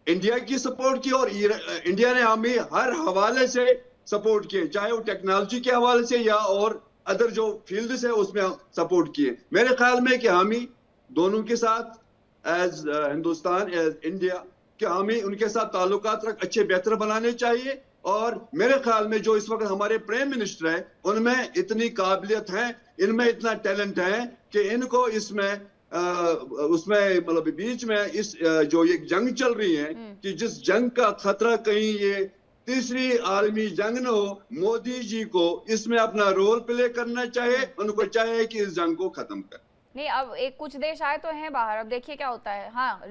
इंडिया की सपोर्ट की और इंडिया ने हमें हर हवाले से सपोर्ट किए, चाहे वो टेक्नोलॉजी के हवाले से या और अदर जो फील्ड्स है उसमें सपोर्ट किए. मेरे ख्याल में कि हम ही दोनों के साथ एज हिंदुस्तान, एज इंडिया, कि हमें उनके साथ ताल्लुकात अच्छे बेहतर बनाने चाहिए. और मेरे ख्याल में जो इस वक्त हमारे प्राइम मिनिस्टर है, उनमें इतनी काबिलियत है, इनमें इतना टैलेंट है कि इनको इसमें उसमें मतलब बीच में इस जो ये जंग चल रही है, कि जिस जंग का खतरा कहीं ये तीसरी आलमी जंग न हो, मोदी जी को इसमें अपना रोल प्ले करना चाहिए. उनको चाहिए कि इस जंग को खत्म कर. नहीं, अब एक कुछ देश आए तो हैं बाहर, अब देखिए क्या होता है. हाँ,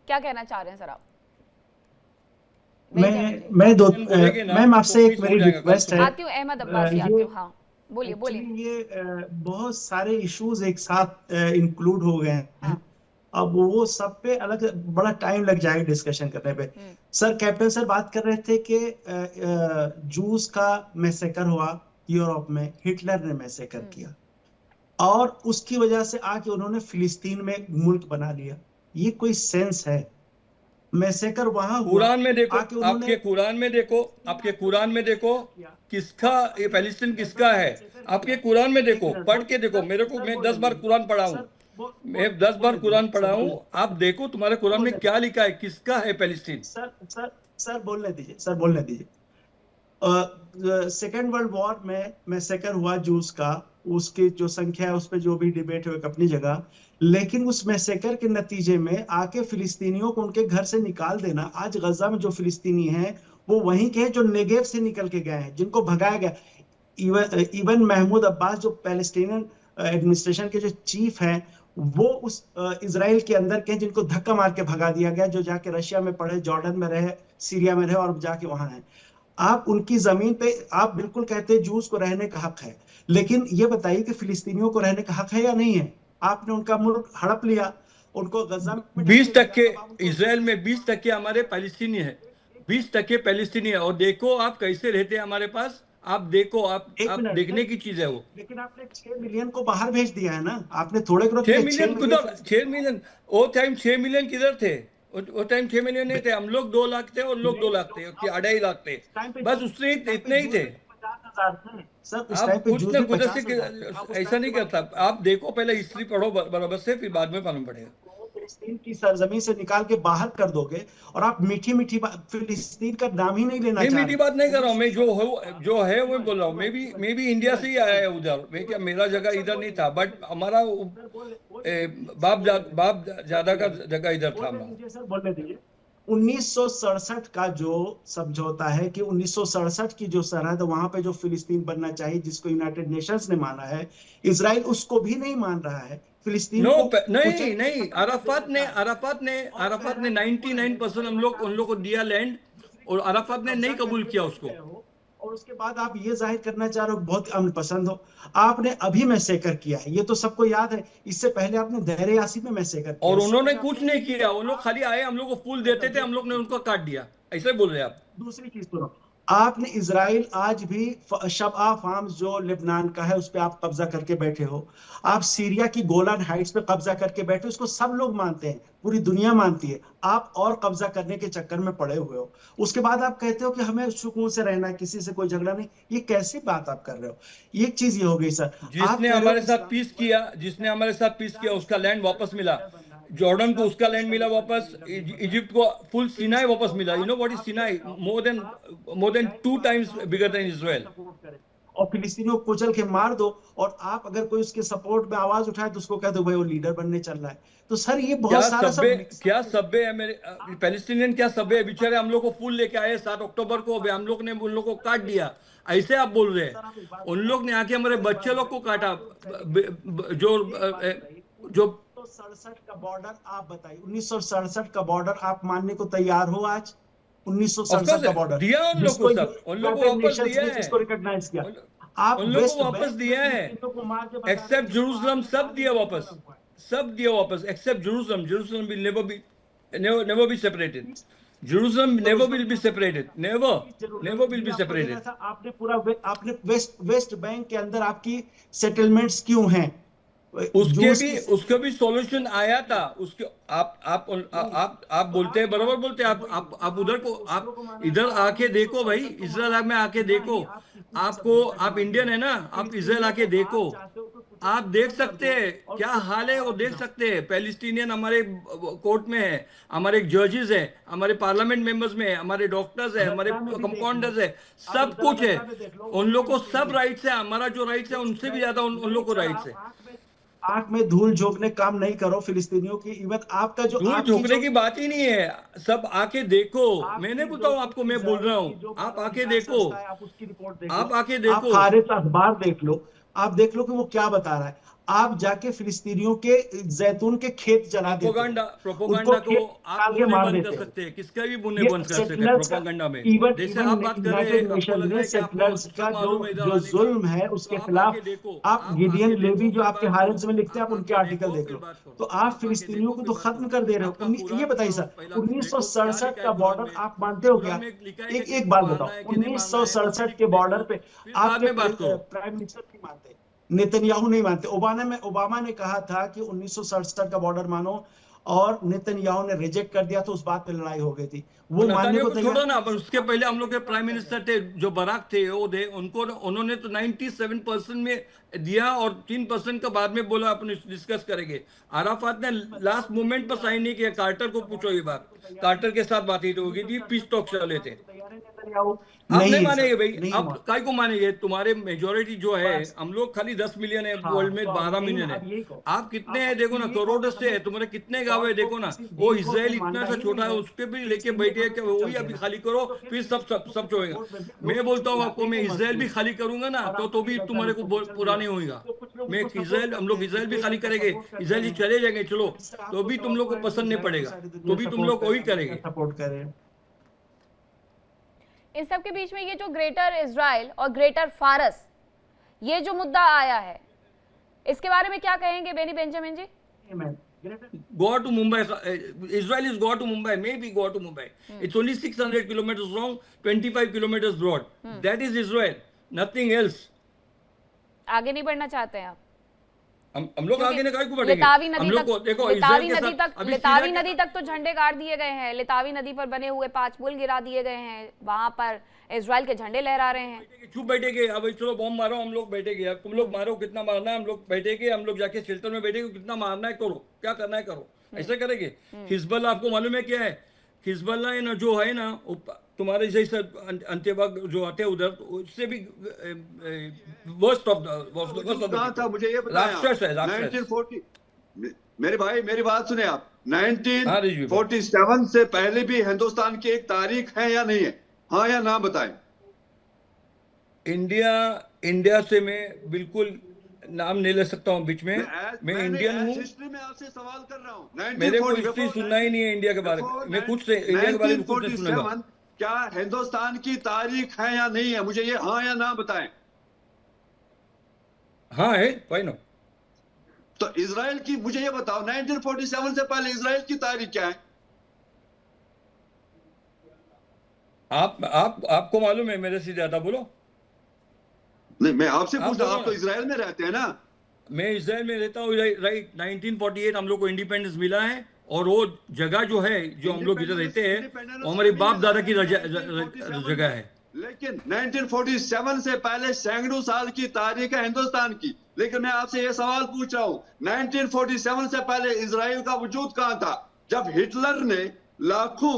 क्या कहना चाह रहे हैं सर आप? मैम आपसे एक मेरी रिक्वेस्ट है. आती हूँ, अहमद अब्बासी आती हूँ. हाँ, बोलिए. ये बहुत सारे इश्यूज एक साथ इंक्लूड हो गए हैं. हाँ. अब वो सब पे अलग बड़ा टाइम लग जाएगा डिस्कशन करने पे. सर, कैप्टन सर बात कर रहे थे कि जूस का मैसेकर हुआ यूरोप में, हिटलर ने मैसेकर किया और उसकी वजह से आके उन्होंने फिलिस्तीन में एक मुल्क बना लिया. ये कोई सेंस है? मैसेकर वहां कुरान में देखो, आपके कुरान में देखो किसका ये पैलेस्टीन किसका है. आपके कुरान में देखो, पढ़ के देखो. मेरे को, मैं 10 बार कुरान पढ़ा हूँ, मैं 10 बार कुरान पढ़ा हूँ. आप देखो तुम्हारे कुरान में क्या लिखा है, किसका है पैलेस्टीन. सर बोलने दीजिए. सेकेंड वर्ल्ड वॉर में मैसेकर हुआ जूस का, उसकी जो संख्या है उस पर जो भी डिबेट है अपनी जगह, लेकिन उस मैसेकर के नतीजे में आके फिलिस्तीनियों को उनके घर से निकाल देना. आज गजा में जो फिलिस्तीनी हैं वो वहीं के हैं जो नेगेव से निकल के गए हैं, जिनको भगाया गया. इवन महमूद अब्बास जो पैलेस्टीनियन एडमिनिस्ट्रेशन के जो चीफ हैं, वो उस इजराइल के अंदर के, जिनको धक्का मार के भगा दिया गया, जो जाके रशिया में पढ़े, जॉर्डन में रहे, सीरिया में रहे और जाके वहां हैं. आप उनकी जमीन पे आप बिल्कुल कहते हैं जूस को रहने का हक है, लेकिन ये बताइए कि फिलिस्तीनियों को रहने का हक है या नहीं है? आपने उनका मुल्क हड़प लिया, उनको गजा में 20% इजराइल में 20% हमारे पैलेस्टीनी है, 20% पैलेस्टीनी है. और देखो आप कैसे रहते हैं हमारे पास. आप देखो, आप देखने की चीज है वो. लेकिन आपने 6 मिलियन को बाहर भेज दिया है ना. आपने थोड़े 6 मिलियन वो टाइम 6 मिलियन किधर थे? वो टाइम 6 मिलियन नहीं थे. हम लोग 2 लाख थे और लोग 2 लाख थे, 2.5 लाख थे, बस उससे इतने ही थे. आप कुछ ना कुछ ऐसा नहीं करता. आप देखो, पहले हिस्ट्री पढ़ो बराबर से, फिर बाद में मालूम पड़ेगा. फिलिस्तीन की सरजमीन से निकाल के बाहर कर दोगे और आप मीठी फिलिस्तीन का नाम ही नहीं लेना चाहते. मीठी बात नहीं कर रहा हूँ मैं, जो है वो बोल रहा हूँ. मैं भी इंडिया से ही आया है उधर. मैं क्या, मेरा जगह इधर नहीं था, बट हमारा बाप ज्यादा का जगह इधर था. सर बोलने दीजिए. 1967 का जो समझौता है कि 1967 की जो सरहद वहां पे जो फिलिस्तीन बनना चाहिए, जिसको यूनाइटेड नेशंस ने माना है, इजराइल उसको भी नहीं मान रहा है. फिलिस्तीन नहीं, अराफात ने 99% उन लोग को दिया लैंड, और अराफात ने नहीं कबूल किया उसको. उसके बाद आप ये जाहिर करना चाह रहे हो बहुत अमन पसंद हो। आपने अभी मैसेकर किया है, ये तो सबको याद है। इससे पहले आपने दहर यासी में मैसेकर किया। और इससे उन्होंने पहले कुछ आपने- नहीं किया, उन लोग खाली आए, हम लोग को फूल देते थे, हम लोग ने उनको काट दिया, ऐसे बोल रहे हैं आप। दूसरी चीज सुनो, आपने इजराइल आज भी शबआ फार्म्स जो लेबनान का है उस पर आप कब्जा करके बैठे हो। आप सीरिया की गोलान हाइट्स पे कब्जा करके बैठे हो, इसको सब लोग मानते हैं, पूरी दुनिया मानती है। आप और कब्जा करने के चक्कर में पड़े हुए हो। उसके बाद आप कहते हो कि हमें सुकून से रहना है, किसी से कोई झगड़ा नहीं। ये कैसी बात आप कर रहे हो? एक चीज ये हो गई सर, आप जिसने कह रहे हो हमारे कि साथ पीस किया, जिसने हमारे साथ पीस किया, उसका लैंड वापस मिला। जॉर्डन को उसका लैंड मिला वापस, इजिप्ट को फुल सिनाई वापस मिला। You know what is Sinai? More than 2 times bigger than Israel. और फिलिस्तीनियों को कुचल के मार दो, और आप अगर कोई उसके सपोर्ट में आवाज उठाए तो उसको कह दो भाई वो लीडर बनने चल रहा है। तो सर ये बहुत सारा सब क्या सभ्य है मेरे पैलेस्टीनियन, क्या सभ्य है बेचारे। हम लोग को फूल लेके आए 7 अक्टूबर को, हम लोग ने उन लोग को काट दिया, ऐसे आप बोल रहे हैं। उन लोग ने आके हमारे बच्चे लोग को काटा। जो 1967 का बॉर्डर आप बताइए, 1967 का बॉर्डर आप मानने को तैयार हो आज? 1967 का बॉर्डर दिया उन लोग को, सब उन लोग को वापस दिया है, जिसको रिकॉग्नाइज किया। आप उन लोग को वापस दिया है, एक्सेप्ट एक्सेप्ट जेरूशलम सब दिया वापस, सब दिया वापस except Jerusalem. Jerusalem will never be separated. Jerusalem never will be separated, never will be separated. आपने पूरा आपने वेस्ट बैंक के अंदर आपकी सेटलमेंट्स क्यों हैं? उसके भी सॉल्यूशन आया था। उसके आप बोलते हैं, बराबर बोलते हैं। आप उधर को, आप इधर आके देखो भाई, इजराइल में आके देखो। आपको, आप इंडियन है ना, आप इजराइल आके देखो, आप देख सकते हैं क्या हाल है, वो देख सकते हैं। पैलेस्टीनियन हमारे कोर्ट में है, हमारे जजेस है, हमारे पार्लियामेंट मेंबर्स में है, हमारे डॉक्टर्स है, हमारे कंपाउंडर्स है, सब कुछ है। उन लोग को सब राइट्स है, हमारा जो राइट्स है उनसे भी ज्यादा उन लोग को राइट्स है। आंख में धूल झोंकने काम नहीं करो फिलिस्तीनियों की। इवन आपका जो धूल झोंकने की बात ही नहीं है, सब आके देखो। मैंने बोलता हूँ आपको, मैं बोल रहा हूँ, आप आके देखो, आप उसकी रिपोर्ट आप आके देखो, आप हारिस अखबार देख लो, आप देख लो कि वो क्या बता रहा है। आप जाके फिलिस्तीनियों के जैतून के खेत जला देते हो, प्रोपोगंडा को आप बोलने बंद कर सकते हैं, किसका भी बोलने बंद कर सकते हैं प्रोपोगंडा में। जैसे आप बात कर रहे हैं, आप बोल रहे हैं कि आपको का मालूम है इधर जो आने का, जुल्म है उसके खिलाफ आप गिडियन लेवी जो आपके हारिस में लिखते हैं, आप उनके आर्टिकल देख लो। तो आप फिलिस्तीनियों को तो खत्म कर दे रहे हो। ये बताइए सर, 1967 का बॉर्डर आप मानते हो क्या? एक बात बताओ, 1967 के बॉर्डर पे आपके प्राइम मिनिस्टर नहीं मानते, नेतन्याहू नहीं मानते। ओबामा ने कहा था कि 1967 का बॉर्डर मानो, और नेतन्याहू ने रिजेक्ट कर दिया, तो उस बात पे लड़ाई हो गई थी। वो मानने को छोड़ो ना, पर उसके पहले हम लोग के प्राइम मिनिस्टर थे जो बराक थे, वो थे, उन्होंने तो 97% में दिया, और 3% का बाद में बोला अपन डिस्कस करेंगे। अराफात ने लास्ट मोमेंट पर साइन नहीं किया। कार्टर को पूछो ये बात, कार्टर के साथ बातचीत होगी थी, पीस टॉक चले थे। आप नहीं मानेंगे भाई, आप काय को मानेंगे? तुम्हारे मेजोरिटी जो है, हम लोग खाली 10 मिलियन है, वर्ल्ड में 12 मिलियन है। आप कितने हैं देखो ना, करोड़ से है, तुम्हारे कितने गांव है देखो ना। वो इजराइल इतना सा छोटा है, उसके भी लेके बैठे हैं कि वही अभी खाली करो, फिर सब छोड़ेगा। मैं बोलता हूँ आपको, मैं इजराइल भी खाली करूंगा ना, तो भी तुम्हारे को पूरा नहीं होगा। मैं इजराइल, हम लोग इजराइल भी खाली करेंगे, इजराइल चले जाएंगे, चलो, तो भी तुम लोग को पसंद नहीं पड़ेगा, तो भी तुम लोग वही करेंगे। सपोर्ट करें। इन सब के बीच में ये जो ग्रेटर इजराइल और ग्रेटर फारस, ये जो मुद्दा आया है, इसके बारे में क्या कहेंगे Benny Benjamin ji? Go to Mumbai. Israel is go to Mumbai. Maybe go to Mumbai. It's only 600 kilometers long, 25 kilometers broad. That is Israel. Nothing else. आगे नहीं बढ़ना चाहते हैं आप? हम लोग आगे नहीं को बढ़ेंगे। लितावी नदी हम लोग को देखो, लितावी नदी तक तो झंडे गाड़ दिए गए हैं। लितावी नदी पर बने हुए 5 पुल गिरा दिए गए हैं, वहां पर इजराइल के झंडे लहरा रहे हैं। चुप बैठेंगे, अब चलो बॉम्ब मारो, हम लोग बैठेंगे। अब तुम लोग मारो, कितना मारना है हम लोग बैठेंगे, हम लोग जाके शेल्टर में बैठेंगे, कितना मारना है करो, क्या करना है करो, ऐसा करेंगे। हिजबुल्लाह आपको मालूम है क्या है? हिजबुल्लाह ना जो है ना, तुम्हारे जैसे अंत्यभाग जो आते हैं उधर, उससे भी वर्स्ट ऑफ कहा था मुझे ये बताया, राक्षस है, 1940। मेरे भाई मेरी बात सुने आप, 1947 से पहले भी हिंदुस्तान की एक तारीख है या नहीं है? हाँ या ना बताएं। इंडिया से मैं बिल्कुल नाम नहीं ले सकता हूँ बीच में। मैं इंडियन हूँ, हिस्ट्री में आपसे सवाल कर रहा हूँ। मेरे को हिस्ट्री सुनना ही नहीं है इंडिया के बारे में। मैं कुछ से इंडिया के बारे में कुछ नहीं सुनूंगा। क्या हिंदुस्तान की तारीख है या नहीं है? मुझे ये हाँ या ना बताएं। हाँ है, भाई नो। तो इजराइल की मुझे ये बताओ, 1947 से पहले इजराइल की तारीख क्या है? आपको मालूम है मेरे से ज्यादा, बोलो। नहीं, मैं आपसे आप पूछ रहा हूं, बोलो आप तो ना। इसराइल में रहते हैं ना। मैं इसराइल में रहता हूँ, राइट। 1948 हम लोग को इंडिपेंडेंस मिला है, और वो जगह जो है, जो हम लोग इधर रहते हैं, वो इंडिपेंडेंस हमारे कभी बाप मिला दादा है? की 1947 जगह में। है। लेकिन 1947 से पहले सैकड़ों साल की तारीख है हिंदुस्तान की। लेकिन मैं आपसे ये सवाल पूछ रहा हूं, 1947 से पहले इजराइल का वजूद कहां था? जब हिटलर ने लाखों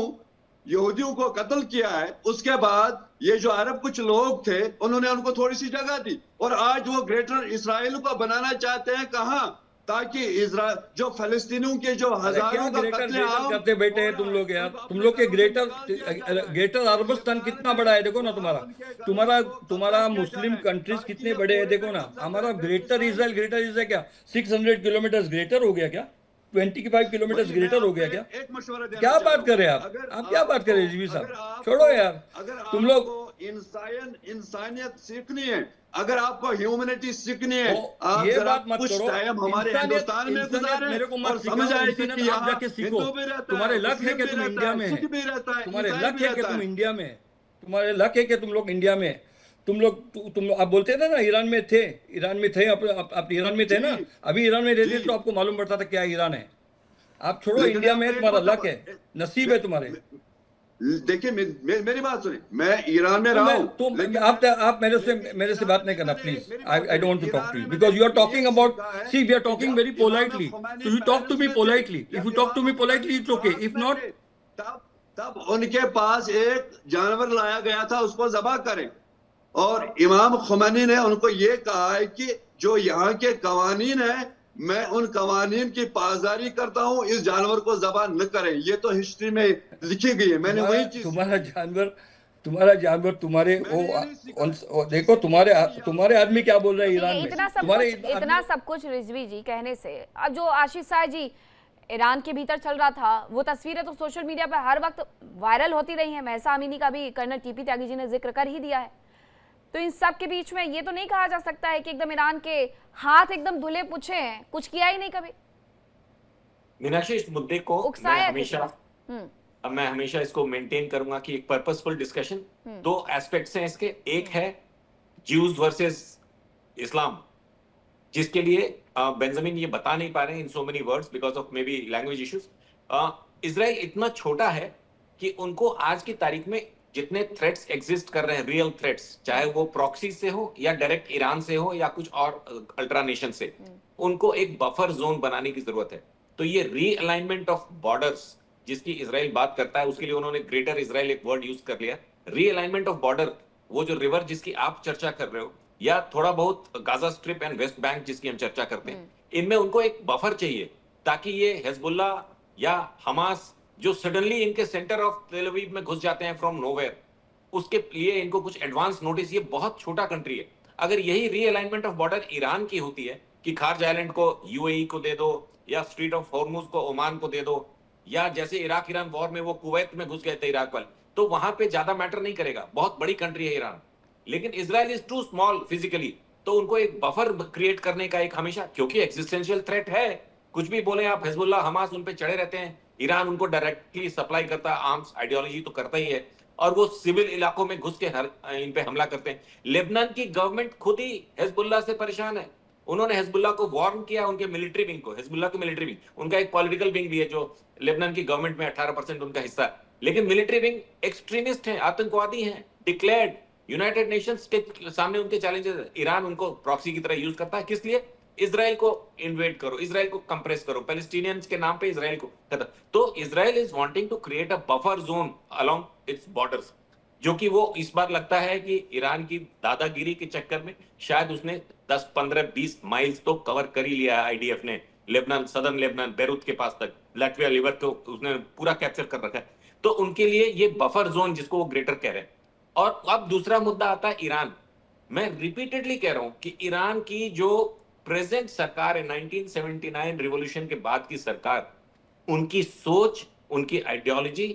यहूदियों को कत्ल किया है, उसके बाद ये जो अरब कुछ लोग थे, उन्होंने उनको थोड़ी सी जगह दी, और आज वो ग्रेटर इसराइल को बनाना चाहते हैं। कहां? ताकि इजराइल, जो फलस्तीनियों के जो अरे क्या हजारों का ग्रेटर ग्रेटर कत्लेआम करते बैठे हो हैं तुम रहा है, लोग यार। उनको तुम अपने लोग के घरों से ग्रेटर निकाल दिया जा रहा है। ग्रेटर और अरबस्तान लिबनान कितना बड़ा है, में देखो ना तुम्हारा। उनके घरों तुम्हारा को कब्जा तुम्हारा किया जा मुस्लिम रहा है, कंट्रीज ताकि कितने ये बड़े हैं, पूरे देखो पे ना। कब्जा हमारा करें। ग्रेटर इसराइल क्या 600 किलोमीटर ग्रेटर हो गया क्या? 25 किलोमीटर वही मैं ग्रेटर हो आपको गया क्या? एक मशवरा देना क्या चाह रहा बात हूं। कर रहे हैं आप? अगर आप क्या बात कर आपको रहे हैं रिजवी अगर साहब? आपको छोड़ो यार। अगर तुम लोग आपको इंसानियत सीखनी है, अगर आपको ह्यूमैनिटी सीखनी है, ओ, आप ये जरा बात मत कुछ करो। टाइम हमारे इंसानियत हिंदुस्तान में इंसानियत गुजारें मेरे को मत और समझ सिखाओ। आएगी इंसानियत कि आप यहाँ जाके सीखो। हिंदू भी रहता तुम्हारे है, लक है मुस्लिम कि भी तुम रहता इंडिया है, में है। सिख भी रहता है, तुम्हारे ईसाई लक भी है कि रहता तुम है। इंडिया में है। तुम्हारे लक है कि तुम लोग इंडिया में है। तुम आप बोलते थे ना ईरान में थे। ईरान में थे, आप ईरान में थे जी ना। अभी ईरान में रहते जी। तो आपको मालूम पड़ता था क्या ईरान है। आप छोड़ो, लेकिन मैं इंडिया में आपको है, एक तुम्हारा बात लक है, नसीब है तुम्हारे। देखिए, मेरी बात सुनिए, मैं ईरान में रहा हूं, लेकिन आप मेरे से बात नहीं करना, प्लीज। मेरी आई बात आई सुनिए, don't want to talk Iran to में यू मैंने बिकॉज यू आर ये टॉकिंग अबाउट, सीखा है सी वी आर कि टॉकिंग वेरी जब Imam politely, so Khomeini you talk to please me में थे, पोलाइटली। इफ जब you talk to Imam me politely Khomeini it's okay, France if में नॉट। थे, तब उनके पास एक जानवर लाया गया था, उसको ज़बह करें। और इमाम खुमैनी ने उनको ये कहा है कि जो यहाँ के कवानीन है, मैं उन कवानीन की पासदारी करता हूँ, इस जानवर को ज़बह न करें। ये तो हिस्ट्री में लिखी गई है, मैंने तुम्हारा वही चीज तुम्हारा सीखी है। जानवर तुम्हारा जानवर तुम्हारे मैंने ये नहीं सीखा है। देखो, जिससे मुझे तुम्हारे आदमी क्या बोल रहे हैं ठीक ईरान है, में। इतना सब तुम्हारे कुछ आदमी रिजवी जी कहने से अब जो आशीष साय जी ईरान के भीतर चल रहा था, वो तस्वीरें तो सोशल मीडिया पर हर वक्त वायरल होती रही हैं। महसा अमीनी का भी कर्नल टीपी त्यागी जी ने जिक्र कर ही दिया है। तो इन सब के बीच में ये तो नहीं कहा जा सकता है कि एकदम ईरान के हाथ एकदम धुले पुछे हैं, कुछ किया ही नहीं कभी। मीनाक्षी, इस मुद्दे को उकसाया मैं हमेशा इसको मेंटेन करूंगा कि एक पर्पसफुल डिस्कशन, दो एस्पेक्ट्स हैं इसके। एक है ज्यूज वर्सेस इस्लाम, जिसके लिए बेंजामिन ये बता नहीं पा रहे हैं in so many words because of maybe language issues. Israel इतना छोटा है कि उनको आज की तारीख में जितने थ्रेट्स एग्जिस्ट कर रहे हैं, रियल थ्रेट्स, चाहे वो प्रॉक्सी से हो या डायरेक्ट ईरान से हो या कुछ और अल्ट्रानेशन से, उनको एक बफर जोन बनाने की जरूरत है। तो ये रीअलाइनमेंट ऑफ बॉर्डर्स जिसकी इजराइल बात करता है, उसके लिए उन्होंने ग्रेटर इजराइल एक वर्ड यूज कर लिया। रीअलाइनमेंट ऑफ बॉर्डर, वो जो रिवर जिसकी आप चर्चा कर रहे हो, या थोड़ा बहुत Gaza strip and West Bank जिसकी हम चर्चा करते हैं, इनमें उनको एक बफर चाहिए ताकि ये हिजबुल्ला या हमास जो सडनली इनके सेंटर ऑफ तेल अवीव में घुस जाते हैं फ्रॉम नोवेयर, उसके लिए इनको कुछ एडवांस नोटिस। ये बहुत छोटा कंट्री है। अगर यही रीअलाइनमेंट ऑफ बॉर्डर ईरान की होती है कि खार्ज आइलैंड को यूएई को दे दो, या स्ट्रीट ऑफ हॉर्मुज को ओमान को दे दो, या जैसे इराक ईरान वॉर में वो कुवैत में घुस गए थे इराक वाले, तो वहां पे ज्यादा मैटर नहीं करेगा, बहुत बड़ी कंट्री है ईरान। लेकिन Israel is too small physically, तो उनको एक बफर क्रिएट करने का एक हमेशा, क्योंकि एक्सिस्टेंशियल थ्रेट है। कुछ भी बोले आप, हिजबुल्लाह हमास उन पे चढ़े रहते हैं, ईरान उनको डायरेक्टली सप्लाई करता है, आर्म्स आइडियोलॉजी तो करता ही है, और वो सिविल इलाकों में घुस के इन पे हमला करते हैं। लेबनान की गवर्नमेंट खुद ही हिजबुल्लाह से परेशान है। उन्होंने हिजबुल्लाह को वार्न किया, उनके मिलिट्री विंग को, हिजबुल्लाह की मिलिट्री विंग, उनका एक पॉलिटिकल विंग भी है जो लेबनान की गवर्नमेंट में 18% उनका हिस्सा है, लेकिन मिलिट्री विंग एक्सट्रीमिस्ट हैं, आतंकवादी हैं, डिक्लेयर्ड। यूनाइटेड नेशंस के सामने उनके चैलेंजेस। ईरान उनको प्रॉक्सी की तरह यूज करता है, किस लिए? इजराइल को इन्वेड करो, इजराइल को कंप्रेस करो, पैलेस्टीनियंस के नाम पे इजराइल को खत्म। तो Israel is wanting to create a buffer zone along its borders, जो कि वो इस बार लगता है कि ईरान की दादागिरी के चक्कर में शायद उसने 10, 15, 20 माइल्स तो कवर कर ही लिया है आईडीएफ ने। लेबनान, सदर्न लेबनान, बेरूत के पास तक, लाटविया लिवर को उसने पूरा कैप्चर कर रखा है। तो उनके लिए ये बफर जोन जिसको वो ग्रेटर कह रहे हैं। और अब दूसरा मुद्दा आता है ईरान। मैं रिपीटेडली कह रहा हूं कि ईरान की जो प्रेजेंट सरकार है, 1979 रिवॉल्यूशन के बाद की सरकार, उनकी सोच, उनकी आइडियोलॉजी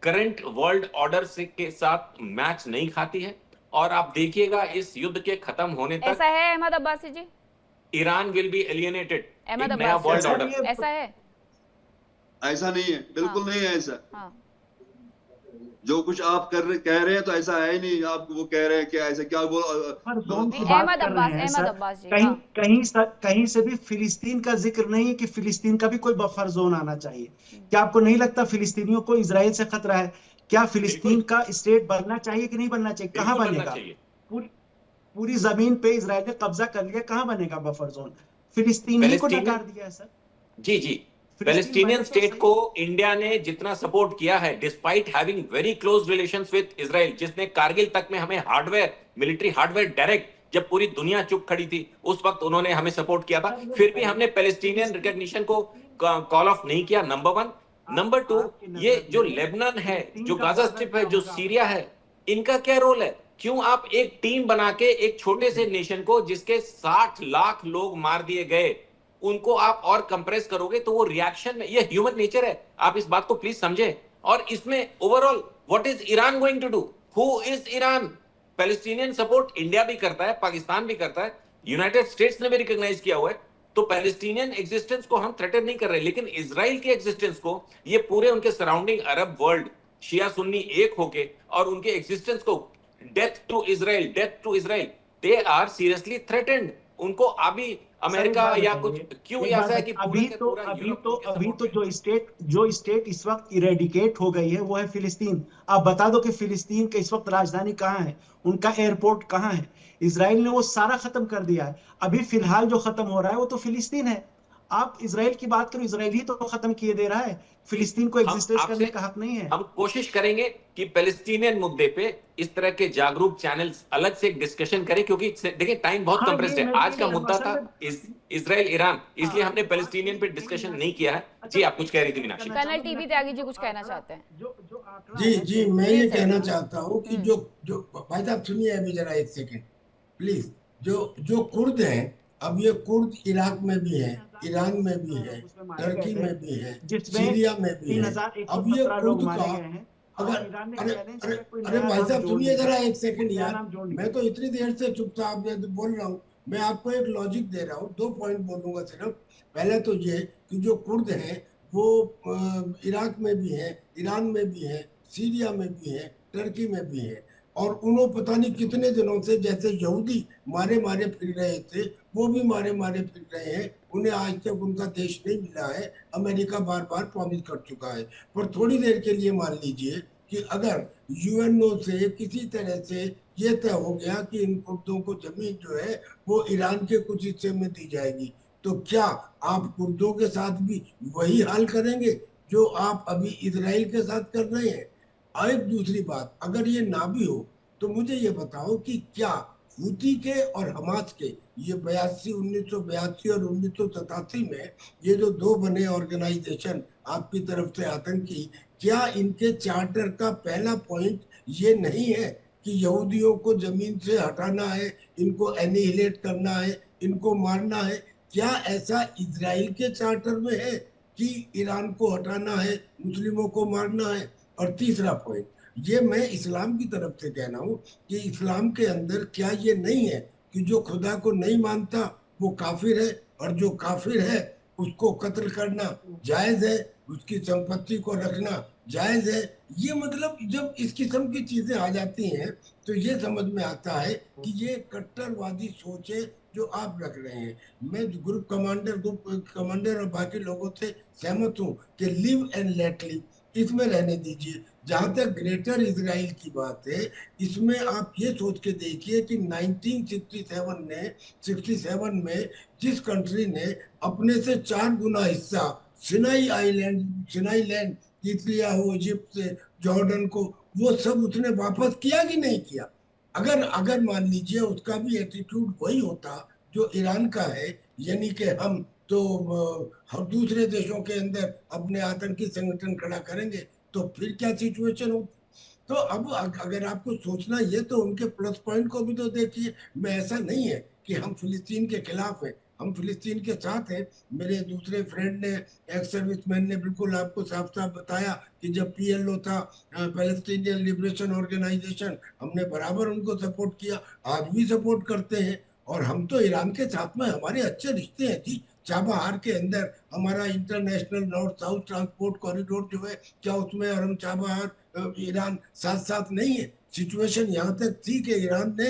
करंट वर्ल्ड ऑर्डर से के साथ मैच नहीं खाती है। और आप देखिएगा इस युद्ध के खत्म होने तक ऐसा है Ahmad Abbasi ji? Iran will be alienated, Ahmad एक नया अब्बासी, वर्ल्ड ऐसा ऑर्डर। नहीं है। ऐसा है? ऐसा नहीं है, बिल्कुल हाँ। नहीं है ऐसा। हाँ, जो कुछ आप कह रहे हैं तो ऐसा है ही नहीं। आप वो कह रहे हैं कि ऐसे क्या बोल पर जोन की नहीं, बात अहमद कर अब्बास, रहे हैं अहमद सर। अब्बास जी, कहीं हाँ। कहीं से भी फिलिस्तीन का जिक्र नहीं है कि फिलिस्तीन का भी कोई बफर जोन आना चाहिए। क्या आपको नहीं लगता फिलिस्तीनियों को इजराइल से खतरा है? क्या फिलिस्तीन बिल्कुल का स्टेट बनना चाहिए कि नहीं बनना चाहिए? कहाँ बिल्कुल बनना बनेगा? चाहिए। पूरी पूरी जमीन पे इजराइल ने कब्जा कर लिया, कहाँ बनेगा बफर जोन? फिलिस्तीन ही को पैलेस्टीनियन, नकार दिया है सर। जी जी, फिलिस्तीन पैलेस्टीनियन बने तो स्टेट सही। को इंडिया ने जितना सपोर्ट किया है, despite having very close relations with Israel, जिसने कारगिल तक में हमें हार्डवेयर, मिलिट्री हार्डवेयर डायरेक्ट, जब पूरी दुनिया चुप खड़ी थी उस वक्त उन्होंने हमें सपोर्ट किया था, फिर भी हमने पैलेस्टीनियन रिकॉग्निशन को कॉल ऑफ नहीं किया। Number one. नंबर टू, ये जो लेबनान है, जो गाजा स्ट्रिप है, जो सीरिया है, इनका क्या रोल है? क्यों आप एक टीम बना के एक छोटे से नेशन को, जिसके 60 लाख लोग मार दिए गए, उनको आप और कंप्रेस करोगे तो वो रिएक्शन में, ये ह्यूमन नेचर है, आप इस बात को प्लीज समझें। और इसमें overall what is Iran going to do? Who is Iran? Palestinian support India भी करता है, पाकिस्तान भी करता है, यूनाइटेड स्टेट्स ने भी रिकॉग्नाइज किया हुआ है। तो पैलेस्टीनियन एग्जिस्टेंस को हम थ्रेटन नहीं कर रहे, लेकिन इजराइल के एग्जिस्टेंस को ये पूरे उनके सराउंडिंग अरब वर्ल्ड शिया सुन्नी एक होके और उनके एग्जिस्टेंस को, death to Israel, death to Israel, they are seriously threatened. उनको अभी सर एक अमेरिका बात या कुछ बताइए, क्यों एक ऐसा है बात कि बताइए, पूरा का पूरा यूरोप उनके अभी सपोर्ट तो में है। जो स्टेट इस वक्त इरेडिकेट हो गई है वो है फिलिस्तीन। आप बता दो कि फिलिस्तीन के इस वक्त राजधानी कहाँ है, उनका एयरपोर्ट कहाँ है? इसराइल ने वो सारा खत्म कर दिया है। अभी फिलहाल जो खत्म हो रहा है वो तो फिलिस्तीन है। आप इसराइल की बात करो, इसराइल ही तो खत्म किए दे रहा है, फिलिस्तीन को हम एग्जिस्टेंस आपसे करने का हक नहीं है। हम कोशिश करेंगे कि पैलेस्टीनियन मुद्दे पे इस तरह के जागरूक चैनल्स अलग से एक डिस्कशन करें, क्योंकि देखिए टाइम बहुत हाँ, कंप्रेस्ड ये है। मैं आज ये का कहूंगा मुद्दा सर, था इजराइल ईरान, इसलिए हमने पैलेस्टीनियन पे डिस्कशन नहीं किया है। जी, आप कुछ कह रही थी मीनाक्षी। कर्नल टीवी त्यागी जी कुछ कहना चाहते हैं। जो आंकड़ा जी है, जी, मैं जी ये सर। कहना चाहता हूँ कि जो जो भाई साहब सुनिए अभी जरा एक सेकेंड प्लीज। जो जो कुर्द हैं, अब ये कुर्द इराक में भी है, ईरान में भी है, उसमें मारे टर्की गए थे, में भी है, जिसमें सीरिया में भी है। अब ये 3117 लोग कुर्द मारे का गए हैं। अगर और ईरान ने अरे चैलेंज अरे किया कोई अरे नया भाई नाम साहब जोड़ सुनिए लेगा, जरा एक कोई सेकंड नया यार, नाम जोड़ मैं लेगा। तो इतनी देर से चुपचाप बोल रहा हूँ। मैं आपको एक लॉजिक दे रहा हूँ, 2 पॉइंट बोलूंगा सिर्फ। पहले तो ये कि जो कुर्द हैं वो इराक में भी है, ईरान में भी है, सीरिया में भी है, टर्की में भी है। और उन्होंने पता नहीं कितने दिनों से जैसे यहूदी मारे मारे फिर रहे थे, वो भी मारे मारे फिर रहे हैं। उन्हें आज तक उनका देश नहीं मिला है, अमेरिका बार बार प्रॉमिस कर चुका है। पर थोड़ी देर के लिए मान लीजिए कि अगर यूएनओ से किसी तरह से ये तय हो गया कि इन कुर्दों को जमीन जो है वो ईरान के कुछ हिस्से में दी जाएगी, तो क्या आप कुर्दों के साथ भी वही हाल करेंगे जो आप अभी इजराइल के साथ कर रहे हैं? और एक दूसरी बात, अगर ये ना भी हो तो मुझे ये बताओ कि क्या हूती के और हमास के ये 1982 और 1987 में ये जो दो बने ऑर्गेनाइजेशन आपकी तरफ से आतंकी, क्या इनके चार्टर का पहला पॉइंट ये नहीं है कि यहूदियों को जमीन से हटाना है, इनको एनिहिलेट करना है, इनको मारना है? क्या ऐसा इजराइल के चार्टर में है कि ईरान को हटाना है, मुस्लिमों को मारना है? और तीसरा पॉइंट, ये मैं इस्लाम की तरफ से कह रहा हूँ कि इस्लाम के अंदर क्या ये नहीं है कि जो खुदा को नहीं मानता वो काफिर है, और जो काफिर है उसको कत्ल करना जायज है, उसकी संपत्ति को रखना जायज है? ये मतलब जब इस किस्म की चीजें आ जाती हैं तो ये समझ में आता है कि ये कट्टरवादी सोच है जो आप रख रहे हैं। मैं ग्रुप कमांडर और बाकी लोगों से सहमत हूँ कि लिव एंड लेट लिव, इसमें रहने दीजिए। जहां तक ग्रेटर इजराइल की बात है, इसमें आप ये सोच के देखिए कि 1967 में जिस कंट्री ने अपने से 4 गुना हिस्सा सिनाई लैंड जीत लिया हो, इजिप्ट से जॉर्डन को, वो सब उसने वापस किया कि नहीं किया? अगर अगर मान लीजिए उसका भी एटीट्यूड वही होता जो ईरान का है, यानी कि हम तो हम दूसरे देशों के अंदर अपने आतंकी संगठन खड़ा करेंगे, तो फिर क्या सिचुएशन होती? तो अब अगर आपको सोचना ये तो उनके प्लस पॉइंट को भी तो देखिए। मैं ऐसा नहीं है कि हम फिलिस्तीन के खिलाफ हैं, हम फिलिस्तीन के साथ हैं। मेरे दूसरे फ्रेंड ने, एक्स सर्विसमैन ने बिल्कुल आपको साफ साफ बताया कि जब PLO था, पैलेस्टीनियन लिबरेशन ऑर्गेनाइजेशन, हमने बराबर उनको सपोर्ट किया, आज भी सपोर्ट करते हैं। और हम तो ईरान के साथ में हमारे अच्छे रिश्ते हैं जी। चाबहार के अंदर हमारा international north south transport corridor जो है, क्या उसमें और हम चाबहार ईरान साथ साथ नहीं है? सिचुएशन यहाँ तक थी कि ईरान ने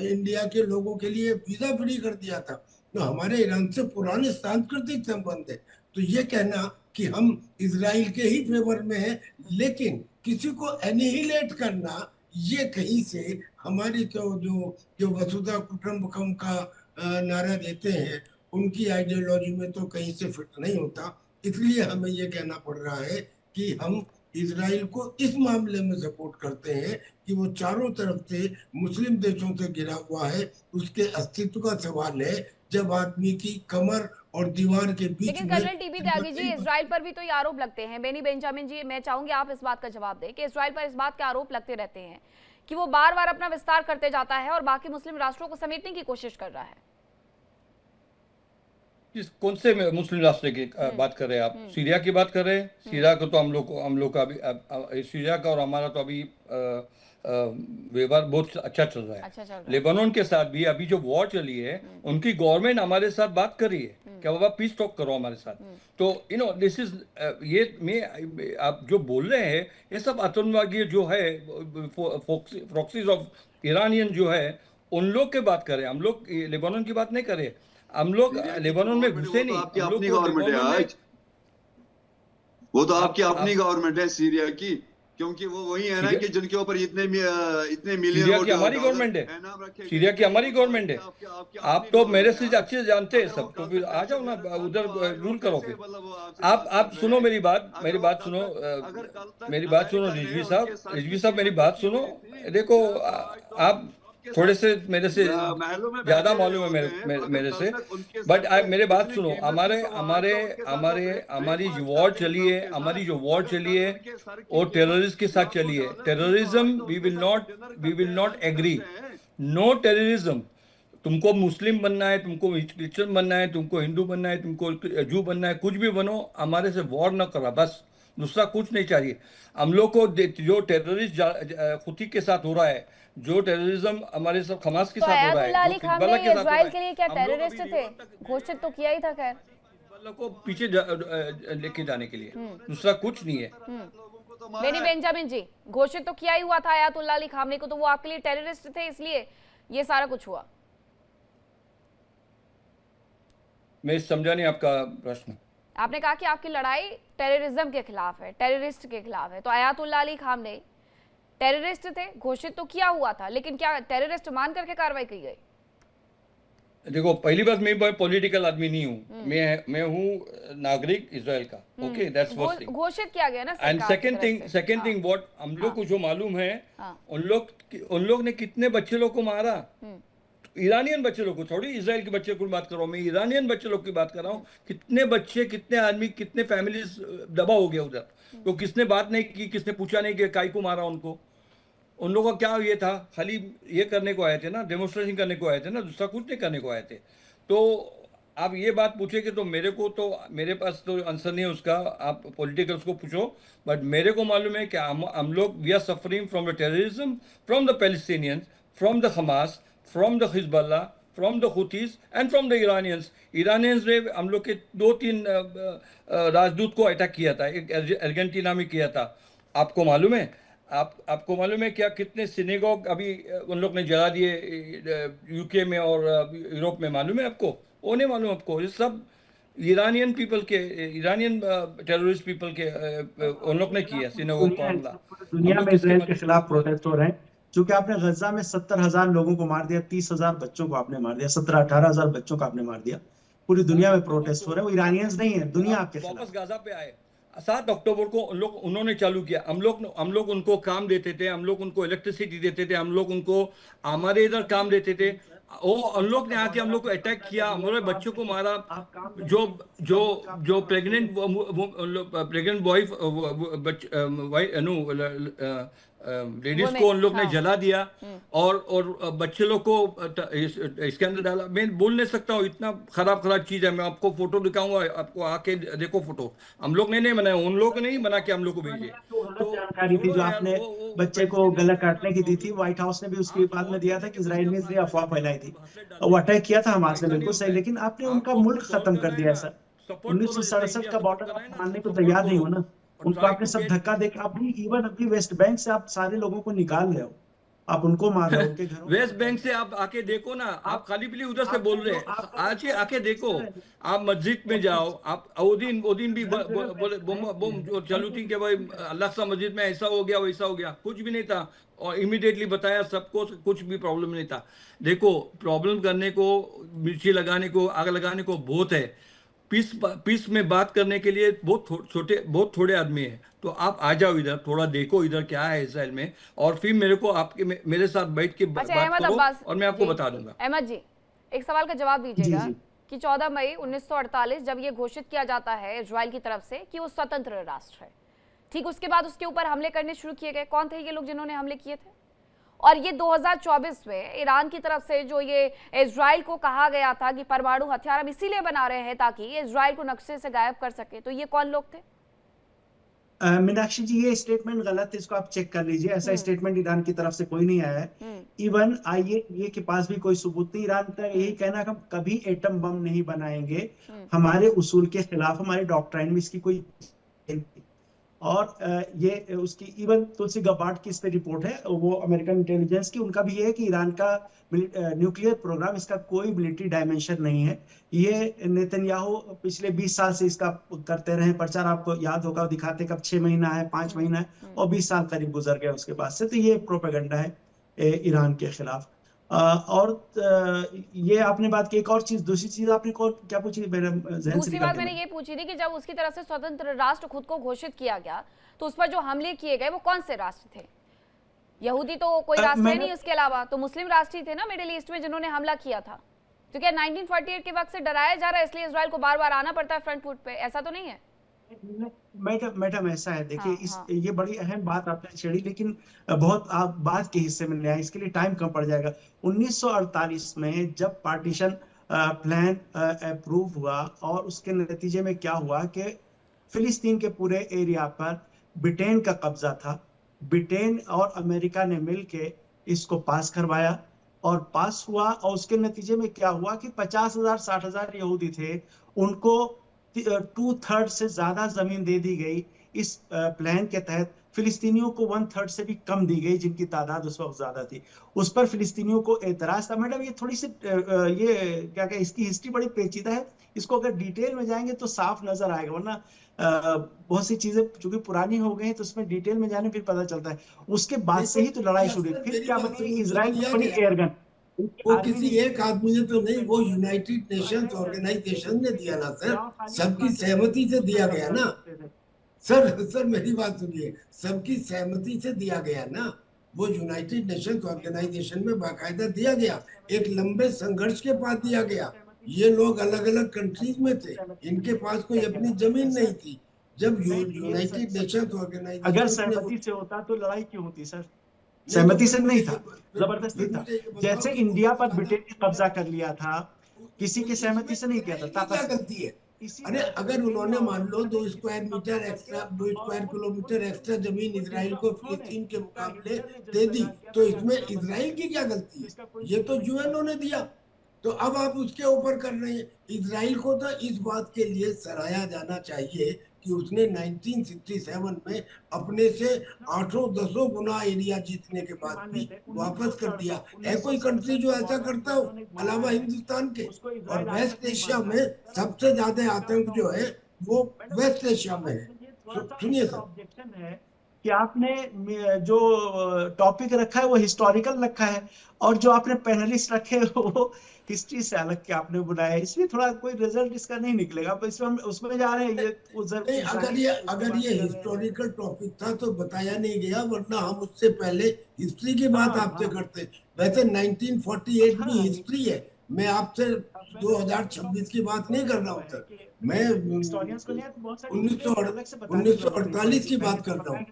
इंडिया के लोगों के लिए वीजा फ्री कर दिया था। तो हमारे ईरान से पुराने सांस्कृतिक संबंध है। तो ये कहना कि हम इजराइल के ही फेवर में हैं, लेकिन किसी को एनिहिलेट करना, ये कहीं से हमारी तो जो जो वसुधा कुटुंबकम का नारा देते हैं, उनकी आइडियोलॉजी में तो कहीं से फिट नहीं होता। इसलिए हमें ये कहना पड़ रहा है कि हम इजराइल को इस मामले में सपोर्ट करते हैं कि वो चारों तरफ से मुस्लिम देशों से घिरा हुआ है, उसके अस्तित्व का सवाल है। जब आदमी की कमर और दीवार के बीच लेकिन में colonel TB Tyagi ji, Israel पर भी तो ये आरोप लगते हैं। बेनी बेंजामिन जी, मैं चाहूंगी आप इस बात का जवाब दें कि इजराइल पर इस बात के आरोप लगते रहते हैं कि वो बार बार अपना विस्तार करते जाता है और बाकी मुस्लिम राष्ट्रों को समेटने की कोशिश कर रहा है। कौन से मुस्लिम राष्ट्र की बात कर रहे हैं आप? सीरिया की बात कर रहे हैं? सीरिया को तो हम लोग का अभी सीरिया का और हमारा तो अभी व्यवहार बहुत अच्छा चल रहा है। अच्छा चल रहा है। लेबनान के साथ भी अभी जो वॉर चली है, उनकी गवर्नमेंट हमारे साथ बात कर रही है क्या बाबा पीस टॉक करो हमारे साथ। तो दिस इज ये मैं आप जो बोल रहे हैं ये सब आतंकवादी जो है, प्रॉक्सीज ऑफ ईरानियन जो है, उन लोग के बात कर रहे हैं। हम लोग लेबनान की बात नहीं कर रहे। हम लोग लेबनान में घुसे नहीं। आपकी हम लोग अपनी को गवर्नमेंट है लेबनान में- आज, वो तो आपकी अपनी गवर्नमेंट है सीरिया की, क्योंकि वो वही है ना कि जिनके ऊपर इतने मिलियन सीरिया की हमारी गवर्नमेंट है। सीरिया की हमारी गवर्नमेंट है। आप तो मेरे से अच्छे जानते हैं सब, तो फिर आ जाओ ना उधर रूल करो। फिर आप सुनो मेरी बात सुनो, मेरी बात सुनो रिजवी साहब मेरी बात सुनो। देखो आप थोड़े से मेरे से ज्यादा मालूम है मेरे से, बट मेरे बात सुनो। हमारी जो वॉर चली है वो टेररिस्ट के साथ चली है। Terrorism we will not agree. No terrorism. तुमको मुस्लिम बनना है, तुमको क्रिश्चियन बनना है, तुमको हिंदू बनना है, तुमको जू बनना है, कुछ भी बनो, हमारे से वॉर न करा, बस दूसरा कुछ नहीं चाहिए। हम लोग को जो टेररिस्ट खुदी के साथ हो रहा है, जो टेररिज्म हमारे सब खमास के तो साथ हो रहा है, अयातुल्लाह अली खामनेई के साथ हो रहा इजराइल है, के लिए क्या हम लोग टेररिस्ट अभी थे? युवा तक घोषित तो किया ही था। खैर हिजबुल्लाह को पीछे लेके जाने के लिए, दूसरा कुछ नहीं है। बेनी बेंजामिन जी, घोषित तो किया ही हुआ था अयातुल्लाह अली खामनेई को, तो वो आपके लिए टेररिस्ट थे, इसलिए ये सारा कुछ हुआ। मैं समझा नहीं आपका प्रश्न। आपने कहा कि आपकी लड़ाई टेररिज्म के खिलाफ है, टेररिस्ट के खिलाफ है, तो अयातुल्लाह अली खामनेई टेररिस्ट थे, घोषित तो किया हुआ था, लेकिन क्या टेररिस्ट मान करके कार्रवाई की गई? देखो, पहली बात, मैं पॉलिटिकल आदमी नहीं हूँ। मैं हूँ नागरिक इजराइल का। Okay, that's first thing. घोषित किया गया ना एंड सरकार की तरफ से। सेकंड थिंग व्हाट हम लोग को जो मालूम है, उन लोग ने कितने बच्चे लोग को मारा। ईरानियन बच्चे लोग को, थोड़ी इजराइल के बच्चे को बात कर रहा हूँ मैं, ईरानियन बच्चे लोग की बात कर रहा हूँ। कितने बच्चे, कितने आदमी, कितने फैमिलीज दबा हो गया उधर। तो किसने बात नहीं की, किसने पूछा नहीं कि काई को मारा उनको। उन लोगों का क्या ये था, खाली ये करने को आए थे ना, डेमोन्स्ट्रेशन करने को आए थे ना, दूसरा कुछ नहीं करने को आए थे। तो आप ये बात पूछेंगे तो मेरे पास तो आंसर नहीं है उसका, आप पॉलिटिकल्स को पूछो। बट मेरे को मालूम है कि हम लोग we are suffering from the terrorism, from the Palestinians, from the Hamas, from the Hezbollah, from the Houthis and from the Iranians ने हम लोग के 2-3 राजदूत को अटैक किया था। एक अर्जेंटीना में किया था, आपको मालूम है? आपको मालूम है क्या कितने सिनेगोग अभी उन लोग ने जला दिए यूके में और यूरोप में? मालूम है आपको? वो नहीं मालूम आपको? ये सब ईरानियन टेररिस्ट पीपल के उन लोग ने किया सिनेगोग को हमला। दुनिया में इजराइल के खिलाफ प्रोटेस्ट हो रहे हैं, क्योंकि आपने गजा में 70,000 लोगों को मार दिया, 30,000 बच्चों को आपने मार दिया, 17-18,000 बच्चों को आपने मार दिया। पूरी दुनिया में प्रोटेस्ट हो रहे हैं, वो ईरानियंस नहीं है, दुनिया आपके खिलाफ। वापस गाजा पे आए 7 अक्टूबर को उन्होंने चालू किया। हम लोग उनको काम देते थे, हम लोग उनको इलेक्ट्रिसिटी देते थे, हम लोग उनको हमारे इधर काम देते थे। उन लोग ने आके हम लोग को अटैक किया, हमारे बच्चों को मारा। जो प्रेग्नेंट वाइफ लेडीज को उन लोग ने जला दिया और बच्चे लोग को इसके अंदर डाला। मैं बोल नहीं सकता हूँ, इतना खराब खराब चीज है। मैं आपको फोटो दिखाऊंगा, आपको आके देखो फोटो। हम लोग ने नहीं बनाया, उन लोग ने नहीं बना के हम लोग को भेजे। तो जानकारी थी जो आपने बच्चे को गला काटने की दी थी, व्हाइट हाउस ने भी उसके बाद में दिया था कि इजराइल ने इसलिए अफवाह फैलाई थी, वो अटैक किया था हमास ने, बिल्कुल सही। लेकिन आपने उनका मुल्क खत्म कर दिया सर। 1967 का बॉर्डर आप मानने को तैयार नहीं हो ना, उनको आपने सब धक्का देकर, अभी इवन अभी वेस्ट बैंक से आप सारे लोगों को निकाल रहे हो, आप उनको मार रहे हो, उनके घरों वेस्ट बैंक से आप आके देखो ना, आप खाली पीली उधर से बोल रहे हैं, आज आके देखो। आप मस्जिद में जाओ, आप वो दिन भी बोले बम चालू थी कि भाई अल्लाह सा मस्जिद में ऐसा हो गया वैसा हो गया, कुछ भी नहीं था। और इमीडिएटली बताया सबको, कुछ भी प्रॉब्लम नहीं था। देखो, प्रॉब्लम करने को, मिर्ची लगाने को, आग लगाने को बहुत है। पीस में बात करने के लिए बहुत थोड़े आदमी हैं। तो आप आ जाओ इधर, थोड़ा देखो इधर क्या है इसराइल में, और फिर मेरे साथ बैठ के बात करो और मैं आपको बता दूंगा। अहमद जी, एक सवाल का जवाब दीजिएगा कि 14 मई 1948 जब ये घोषित किया जाता है इजराइल की तरफ से कि वो स्वतंत्र राष्ट्र है, ठीक उसके बाद उसके ऊपर हमले करने शुरू किए गए। कौन थे ये लोग जिन्होंने हमले किए थे? और ये 2024 में ईरान की तरफ से जो ये इजराइल को कहा गया था कि परमाणु हथियार हम इसीलिए बना रहे हैं ताकि इजराइल को नक्शे से गायब कर सके, तो ये कौन लोग थे? मीनाक्षी जी, ये स्टेटमेंट गलत है, इसको आप चेक कर लीजिए। ऐसा स्टेटमेंट ईरान की तरफ से कोई नहीं आया है। इवन आईए के पास भी कोई सबूत नहीं। ईरान का यही कहना कि हम कभी एटम बम नहीं बनाएंगे, हमारे उसूल के खिलाफ, हमारे डॉक्ट्राइन में इसकी कोई। और ये उसकी इवन तुलसी गबार्ड की इस पे रिपोर्ट है, वो अमेरिकन इंटेलिजेंस की, उनका भी ये है कि ईरान का न्यूक्लियर प्रोग्राम, इसका कोई मिलिट्री डायमेंशन नहीं है। ये नेतन्याहू पिछले 20 साल से इसका करते रहे प्रचार, आपको याद होगा, दिखाते कब 6 महीना है, 5 महीना है, और 20 साल करीब गुजर गए उसके बाद से। तो ये प्रोपेगेंडा है ईरान के खिलाफ। और ये आपने बात की। एक और चीज, दूसरी चीज आपने क्या पूछी? दूसरी बात मैंने ये पूछी थी कि जब उसकी तरफ से स्वतंत्र राष्ट्र खुद को घोषित किया गया तो उस पर जो हमले किए गए वो कौन से राष्ट्र थे? यहूदी तो कोई राष्ट्र नहीं, उसके अलावा तो मुस्लिम राष्ट्र ही थे ना मिडिल ईस्ट में जिन्होंने हमला किया था। तो क्या 1948 के वक्त से डराया जा रहा है इसलिए इजराइल को बार बार आना पड़ता है फ्रंट फुट पे? ऐसा तो नहीं है मैडम, ऐसा है, देखिए ये बड़ी अहम बात आपने छेड़ी, लेकिन बहुत आप बात के हिस्से में ले आए, इसके लिए टाइम कम पड़ जाएगा। 1948 में जब पार्टीशन प्लान अप्रूव हुआ, और उसके नतीजे में क्या हुआ कि फिलिस्तीन के पूरे एरिया पर ब्रिटेन का कब्जा था। ब्रिटेन और अमेरिका ने मिलके इसको पास करवाया, और पास हुआ, और उसके नतीजे में क्या हुआ कि 50,000 60,000 यहूदी थे, उनको 2/3 से ज्यादा जमीन दे दी गई। इस प्लान के तहत फिलिस्तीनियों को 1/3 से भी कम दी गई, जिनकी तादाद उस वक्त ज्यादा थी। उस पर फिलिस्तीनियों को एतराज था। मैडम, ये थोड़ी सी ये क्या कहते, इसकी हिस्ट्री बड़ी पेचीदा है, इसको अगर डिटेल में जाएंगे तो साफ नजर आएगा, वरना बहुत सी चीजें चूंकि पुरानी हो गई तो उसमें डिटेल में जाने फिर पता चलता है। उसके बाद से ही तो लड़ाई शुरू हुई। फिर क्या मतलब इजराइल की बड़ी एयरगन, वो किसी एक आदमी ने तो नहीं, वो यूनाइटेड नेशंस ऑर्गेनाइजेशन ने दिया ना सर, सबकी सहमति से दिया गया ना सर मेरी बात सुनिए, सबकी सहमति से दिया गया ना, वो यूनाइटेड नेशंस ऑर्गेनाइजेशन में बाकायदा दिया गया, एक लंबे संघर्ष के बाद दिया गया। ये लोग अलग अलग कंट्रीज में थे, इनके पास कोई अपनी जमीन नहीं थी। जब यूनाइटेड नेशंस ऑर्गेनाइजेशन अगर सहमति से होता तो लड़ाई क्यों होती सर? सहमति से नहीं था, जबरदस्ती था। जैसे इंडिया पर ब्रिटेन ने कब्जा कर लिया था, किसी की सहमति से नहीं किया था। क्या गलती है? अरे अगर उन्होंने मान लो 2 square metre extra, 2 square kilometre extra जमीन इजराइल को फिलिस्तीन के मुकाबले दे दी, तो इसमें इजराइल की क्या गलती है? ये तो यूएनओ ने दिया, तो अब आप उसके ऊपर कर रहे हैं। इजराइल को तो इस बात के लिए सराहा जाना चाहिए कि उसने 1967 में अपने से 8-10 गुना एरिया जीतने के बाद भी वापस कर दिया। है कोई कंट्री जो ऐसा करता हो अलावा हिंदुस्तान के? और वेस्ट एशिया में सबसे ज्यादा आतंक जो है वो वेस्ट एशिया में है। सुनिए सर, ऑब्जेक्शन है कि आपने जो टॉपिक रखा है वो हिस्टोरिकल रखा है, और जो आपने पैनलिस्ट रखे वो हिस्ट्री से अलग के आपने बुलाया है, इसलिए थोड़ा कोई रिजल्ट इसका नहीं निकलेगा। तो इसमें हम उसमें जा रहे हैं। नहीं, अगर ये हिस्टोरिकल टॉपिक था तो बताया नहीं गया, वरना हम उससे पहले हिस्ट्री की बात आपसे करते। वैसे 1948 भी हिस्ट्री है, मैं आपसे 2026 की बात नहीं कर रहा हूँ सर, मैं 1948 की बात करता हूँ।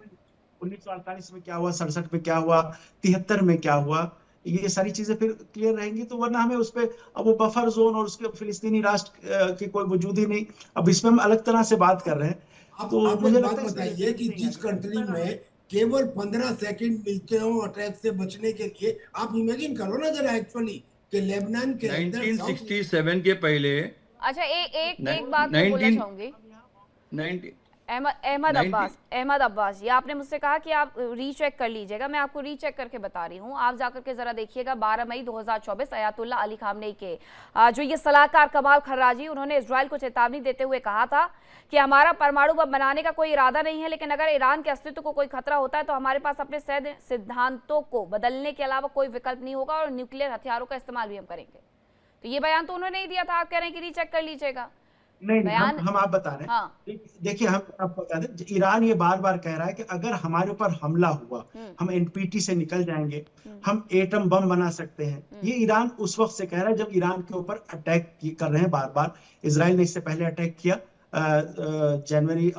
1948 में क्या हुआ, 67 में क्या हुआ, 73 में क्या हुआ, ये सारी चीजें फिर क्लियर रहेंगी। तो वरना हमें उस पे अब वो बफर जोन और उसके फिलिस्तीनी राष्ट्र की कोई वजूद ही नहीं। अब इसमें हम अलग तरह से बात कर रहे हैं। तो आप मुझे एक लगता बात है इसमें बताइए कि जिस कंट्री में केवल 15 सेकंड मिलते हो अटैक से बचने के लिए, आप इमेजिन करो ना जरा एक्चुअली कि लेबनान के अंदर 1967 के पहले अच्छा, एक बात मैं बोलना 19 चाहूंगी। 90 अहमद अब्बास, ये आपने मुझसे कहा कि आप रीचेक कर लीजिएगा, मैं आपको रीचेक करके बता रही हूँ। आप जाकर के जरा देखिएगा 12 मई 2024 अयातुल्ला अली खामनेई के जो ये सलाहकार कमाल खर्राजी, उन्होंने इजराइल को चेतावनी देते हुए कहा था कि हमारा परमाणु बम बनाने का कोई इरादा नहीं है, लेकिन अगर ईरान के अस्तित्व को कोई खतरा होता है तो हमारे पास अपने सिद्धांतों को बदलने के अलावा कोई विकल्प नहीं होगा और न्यूक्लियर हथियारों का इस्तेमाल भी हम करेंगे। तो ये बयान तो उन्होंने ही दिया था, आप कह रहे हैं कि रीचेक कर लीजिएगा नहीं, बयान। हम आप बता रहे हैं। हाँ। देखिए, हम आपको बता दें, ईरान ये बार बार कह रहा है कि अगर हमारे ऊपर हमला हुआ, हम एनपीटी से निकल जाएंगे, हम एटम बम बना सकते हैं। ये ईरान उस वक्त से कह रहा है जब ईरान के ऊपर अटैक कर रहे हैं बार बार। इसराइल ने इससे पहले अटैक किया जनवरी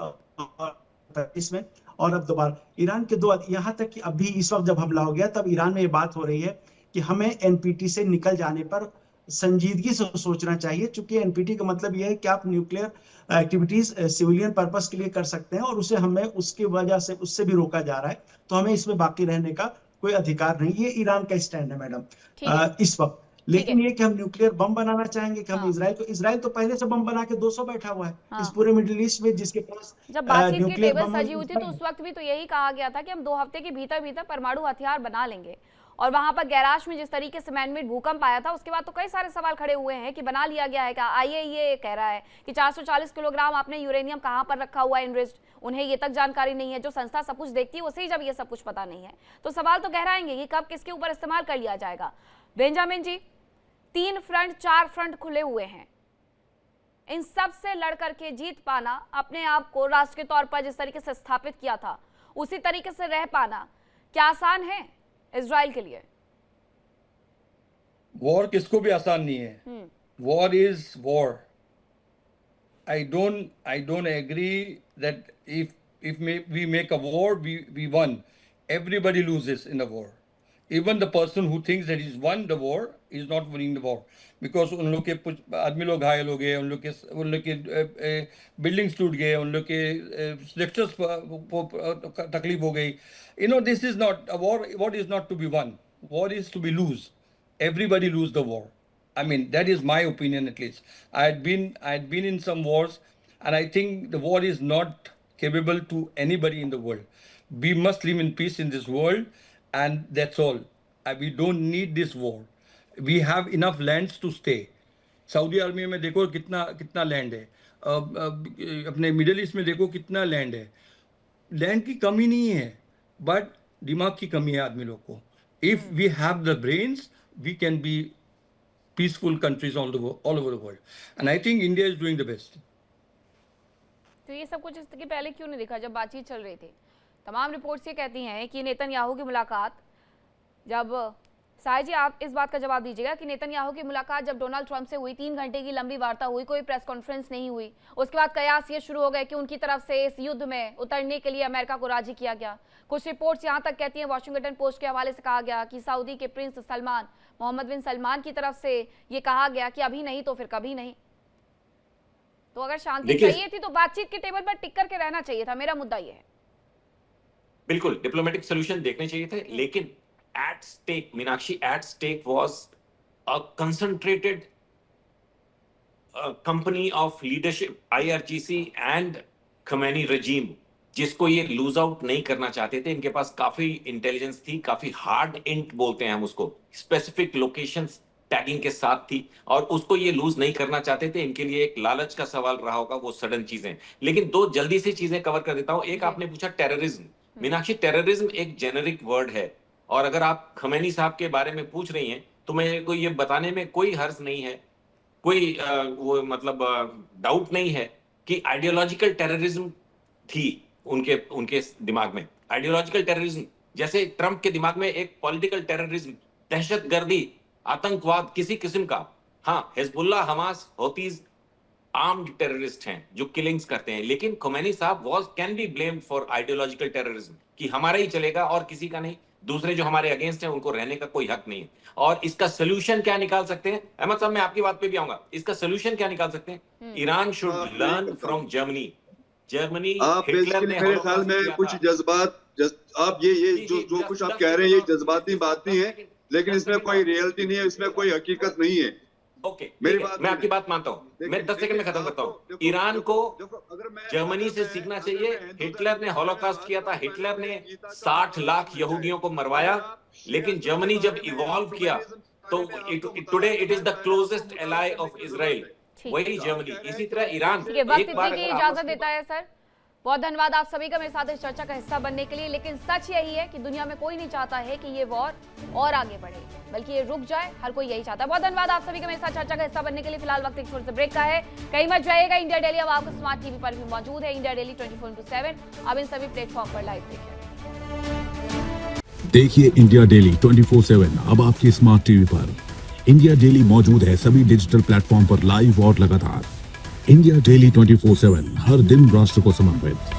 25 में, और अब दोबारा ईरान के दो, यहाँ तक कि अभी इस वक्त जब हमला हो गया तब ईरान में ये बात हो रही है कि हमें एनपीटी से निकल जाने पर संजीदगी से सोचना चाहिए, क्योंकि एनपीटी का मतलब यह है कि आप न्यूक्लियर एक्टिविटीज सिविलियन पर्पस के लिए कर सकते हैं, और उसे हमें उसकी वजह से उससे भी रोका जा रहा है, तो हमें इसमें बाकी रहने का कोई अधिकार नहीं। ये ईरान का स्टैंड है मैडम इस वक्त। लेकिन ये कि हम न्यूक्लियर बम बनाना चाहेंगे कि हम इसराइल तो पहले से बम बना के 200 बैठा हुआ है इस पूरे मिडिल ईस्ट में, जिसके पास जब बातचीत की न्यूक्लियर टेबल बम सजी हुई थी तो उस वक्त भी तो यही कहा गया था कि हम 2 हफ्ते के भीतर भीतर परमाणु हथियार बना लेंगे। और वहां पर गैराश में जिस तरीके से मैनमेड भूकंप आया था, उसके बाद तो कई सारे सवाल खड़े हुए हैं कि बना लिया गया है क्या। आईएईए कह रहा है कि 440 किलोग्राम आपने यूरेनियम कहां पर रखा हुआ है इनरिच्ड, उन्हें ये तक जानकारी नहीं है। जो संस्था सब कुछ देखती है उसे ही जब ये सब कुछ पता नहीं है, तो सवाल तो गहराएंगे कि कब किसके ऊपर इस्तेमाल कर लिया जाएगा। बेंजामिन जी, 3 फ्रंट 4 फ्रंट खुले हुए हैं, इन सब से लड़ करके जीत पाना, अपने आप को राष्ट्र के तौर पर जिस तरीके से स्थापित किया था उसी तरीके से रह पाना, क्या आसान है इजराइल के लिए? वॉर किसको भी आसान नहीं है। War is war. I don't agree that if we make a war, we won. Everybody loses in a war. Even the person who thinks that he's won the war is not winning the war, because उन लोग के कुछ आदमी लोग घायल हो गए, उन लोग के बिल्डिंग्स टूट गए, उन लोग के स्ट्रक्चर्स को तकलीफ हो गई। This is not a war. War is not to be won. War is to be lose. Everybody lose the war. I mean, that is my opinion at least. I had been in some wars, and I think the war is not capable to anybody in the world. We must live in peace in this world, and that's all. We don't need this war. We have enough lands to stay. Saudi Arabia में देखो कितना land है, अपने middle east में देखो कितना land है। Land की कमी नहीं है, बट दिमाग की कमी है आदमी लोग को। If we have the brains, we can be peaceful countries all over the world, and I think India is doing the best. तो ये सब कुछ इसके पहले क्यों नहीं दिखा जब बातचीत चल रही थी? तमाम रिपोर्ट्स ये कहती हैं कि नेतन्याहू की मुलाकात जब, साहिर जी आप इस बात का जवाब दीजिएगा कि नेतन्याहू की मुलाकात जब डोनाल्ड ट्रंप से हुई, 3 घंटे की लंबी वार्ता हुई, कोई प्रेस कॉन्फ्रेंस नहीं हुई, उसके बाद कयास ये शुरू हो गए कि उनकी तरफ से इस युद्ध में उतरने के लिए अमेरिका को राजी किया गया। कुछ रिपोर्ट्स यहाँ तक कहती हैं, वॉशिंगटन पोस्ट के हवाले से कहा गया कि सऊदी के प्रिंस सलमान, मोहम्मद बिन सलमान की तरफ से ये कहा गया कि अभी नहीं तो फिर कभी नहीं। तो अगर शांति चाहिए थी तो बातचीत के टेबल पर टिक करके रहना चाहिए था, मेरा मुद्दा ये है। बिल्कुल डिप्लोमेटिक सोल्यूशन देखने चाहिए थे, लेकिन at stake, Meenakshi, at stake was a concentrated company of leadership, IRGC and Khamenei regime, जिसको ये लूज आउट नहीं करना चाहते थे। इनके पास काफी इंटेलिजेंस थी, काफी हार्ड इंट बोलते हैं हम उसको, स्पेसिफिक लोकेशंस टैगिंग के साथ थी, और उसको ये लूज नहीं करना चाहते थे। इनके लिए एक लालच का सवाल रहा होगा, वो सडन चीजें। लेकिन 2 जल्दी से चीजें कवर कर देता हूं। एक, आपने पूछा टेररिज्म। मीनाक्षी, टेररिज्म एक जेनेरिक वर्ड है, और अगर आप खमैनी साहब के बारे में पूछ रही हैं तो मेरे को ये बताने में कोई हर्ज नहीं है, कोई वो मतलब डाउट नहीं है कि आइडियोलॉजिकल टेररिज्म थी उनके दिमाग में। आइडियोलॉजिकल टेररिज्म जैसे ट्रंप के दिमाग में एक पॉलिटिकल टेररिज्म, दहशतगर्दी, आतंकवाद किसी किस्म का। हाँ, हिजबुल्लाह, हमास, हौतीज आर्म्ड टेररिस्ट हैं जो किलिंग्स करते हैं, लेकिन खोमेनी साहब can be blamed for ideological terrorism कि हमारा ही चलेगा और किसी का नहीं, दूसरे जो हमारे अगेंस्ट हैं उनको रहने का कोई हक नहीं है। और इसका सोल्यूशन क्या निकाल सकते हैं? अहमद साहब मैं आपकी बात पे भी आऊंगा। इसका सोल्यूशन क्या निकाल सकते हैं? Iran should learn from Germany. आप हिटलर ने मेरे ख्याल में कुछ जज्बात आप ये जो कुछ आप कह रहे हैं ये जज्बाती बातें हैं, लेकिन इसमें कोई रियलिटी नहीं है, इसमें कोई हकीकत नहीं है। ओके, मैं आपकी बात मानता हूं। मैं 10 सेकंड में खत्म करता हूं। ईरान को जर्मनी से सीखना चाहिए। हिटलर ने हॉलोकॉस्ट किया था, हिटलर ने 60 लाख यहूदियों को मरवाया, लेकिन जर्मनी जब इवॉल्व किया तो today it is the closest ally of Israel, वही जर्मनी। इसी तरह ईरान एक बार की इजाजत देता है सर। बहुत धन्यवाद आप सभी का मेरे साथ इस चर्चा का हिस्सा बनने के लिए। लेकिन सच यही है कि दुनिया में कोई नहीं चाहता है कि ये वॉर और आगे बढ़े, बल्कि ये रुक जाए। हर कोई यही चाहता है। बहुत धन्यवाद आप सभी का मेरे साथ चर्चा का हिस्सा बनने के लिए। फिलहाल वक्त एक छोटे से ब्रेक का है, कहीं मत जाइएगा। इंडिया डेली अब आपको स्मार्ट टीवी पर भी मौजूद है। इंडिया डेली 24/7 अब इन सभी प्लेटफॉर्म पर लाइव देखिए। देखिए इंडिया डेली 24/7 अब आपकी स्मार्ट टीवी पर। इंडिया डेली मौजूद है सभी डिजिटल प्लेटफॉर्म पर लाइव और लगातार। इंडिया डेली 24/7 हर दिन राष्ट्र को समर्पित।